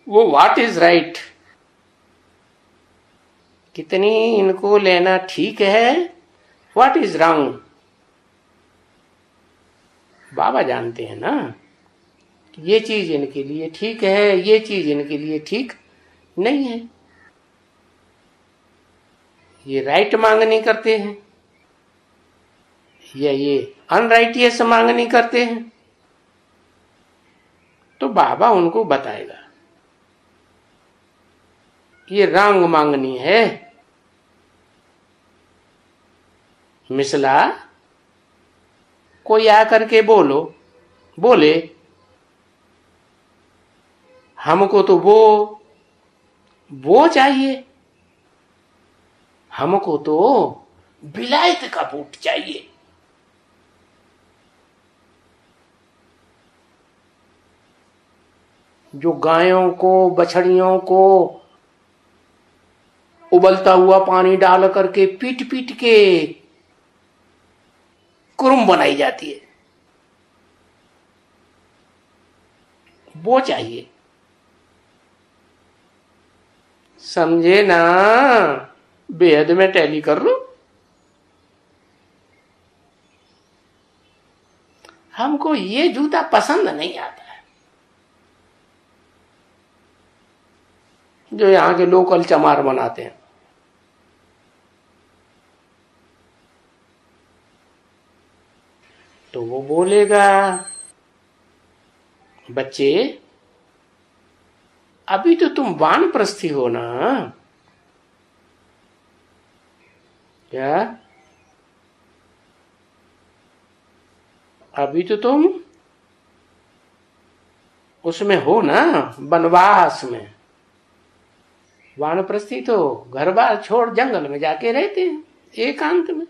वो व्हाट इज राइट, कितनी इनको लेना ठीक है, व्हाट इज रॉन्ग। बाबा जानते हैं ना कि ये चीज इनके लिए ठीक है, ये चीज इनके लिए ठीक नहीं है। ये राइट मांगनी करते हैं या ये अनराइटियस मांगनी करते हैं। बाबा उनको बताएगा। ये रंग मांगनी है। मिसला कोई आकर के बोले हमको तो वो चाहिए, हमको तो विलायत का बूट चाहिए। जो गायों को बछड़ियों को उबलता हुआ पानी डाल करके पीट पीट के कुरुम बनाई जाती है, वो चाहिए। समझे ना? बेहद में टैली कर लो। हमको ये जूता पसंद नहीं आता है, जो यहां के लोकल चमार बनाते हैं। तो वो बोलेगा बच्चे अभी तो तुम वानप्रस्थी हो ना, क्या अभी तो तुम उसमें हो ना, वनवास में। वानप्रस्थी तो घर बार छोड़ जंगल में जाके रहते हैं एकांत में,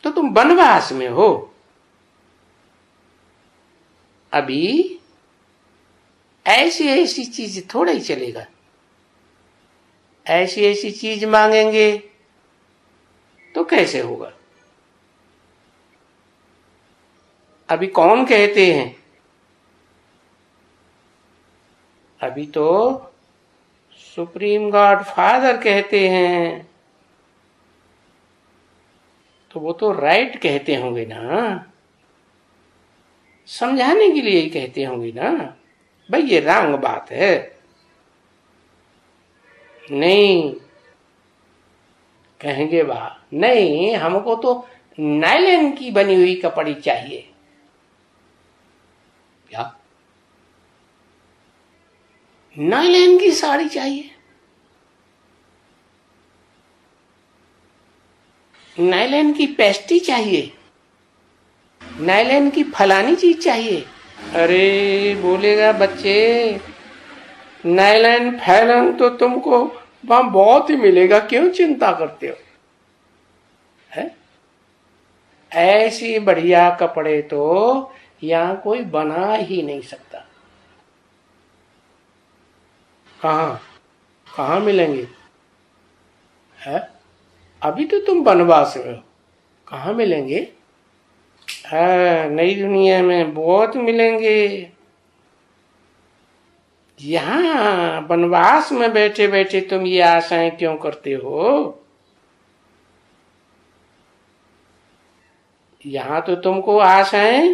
तो तुम वनवास में हो। अभी ऐसी ऐसी चीज थोड़ा ही चलेगा, ऐसी ऐसी चीज मांगेंगे तो कैसे होगा? अभी कौन कहते हैं? अभी तो सुप्रीम गॉड फादर कहते हैं, तो वो तो राइट कहते होंगे ना, समझाने के लिए ही कहते होंगे ना। भाई ये रंग बात है। नहीं कहेंगे नहीं, हमको तो नायलॉन की बनी हुई कपड़ी चाहिए। क्या नायलॉन की साड़ी चाहिए? नायलॉन की पेस्टी चाहिए? नायलॉन की फलानी चीज चाहिए? अरे बोलेगा बच्चे नायलॉन फैलन तो तुमको वहां बहुत ही मिलेगा, क्यों चिंता करते हो? है ऐसी बढ़िया कपड़े तो यहां कोई बना ही नहीं सकता। कहां मिलेंगे? है अभी तो तुम वनवास में हो, कहां मिलेंगे? नई दुनिया में बहुत मिलेंगे। यहां वनवास में बैठे बैठे तुम ये आशाएं क्यों करते हो? यहां तो तुमको आशाएं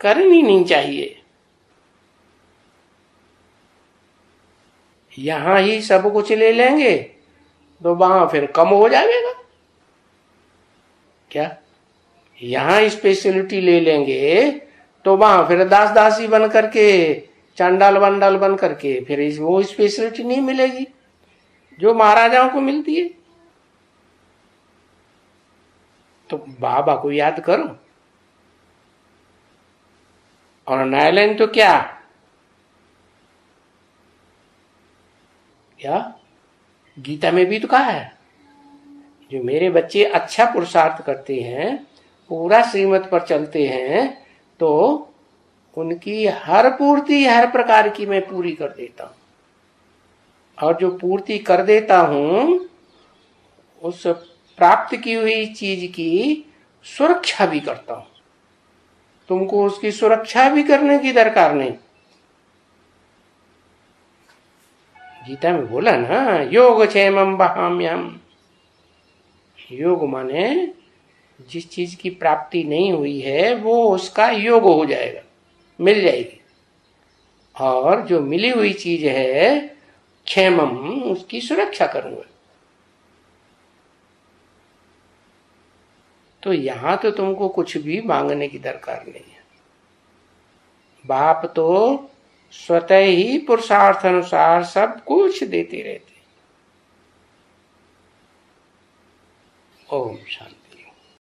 करनी नहीं चाहिए। यहां ही सब कुछ ले लेंगे तो वहां फिर कम हो जाएगा। क्या यहां स्पेशलिटी ले लेंगे तो वहां फिर दास दासी बन करके, चांडाल वंडाल बन करके फिर वो स्पेशलिटी नहीं मिलेगी जो महाराजाओं को मिलती है। तो बाबा को याद करो। और नायलॉन तो क्या गीता में भी तो कहा है, जो मेरे बच्चे अच्छा पुरुषार्थ करते हैं, पूरा श्रीमत पर चलते हैं, तो उनकी हर पूर्ति हर प्रकार की मैं पूरी कर देता हूं। और जो पूर्ति कर देता हूं उस प्राप्त की हुई चीज की सुरक्षा भी करता हूं। तुमको उसकी सुरक्षा भी करने की दरकार नहीं। गीता में बोला ना, योग क्षेमम वहाम्यहम। योग माने जिस चीज की प्राप्ति नहीं हुई है वो उसका योग हो जाएगा, मिल जाएगी। और जो मिली हुई चीज है क्षेमम, उसकी सुरक्षा करूंगा। तो यहां तो तुमको कुछ भी मांगने की दरकार नहीं है। बाप तो स्वतः ही पुरुषार्थ अनुसार सब कुछ देते रहते। ओम शांति।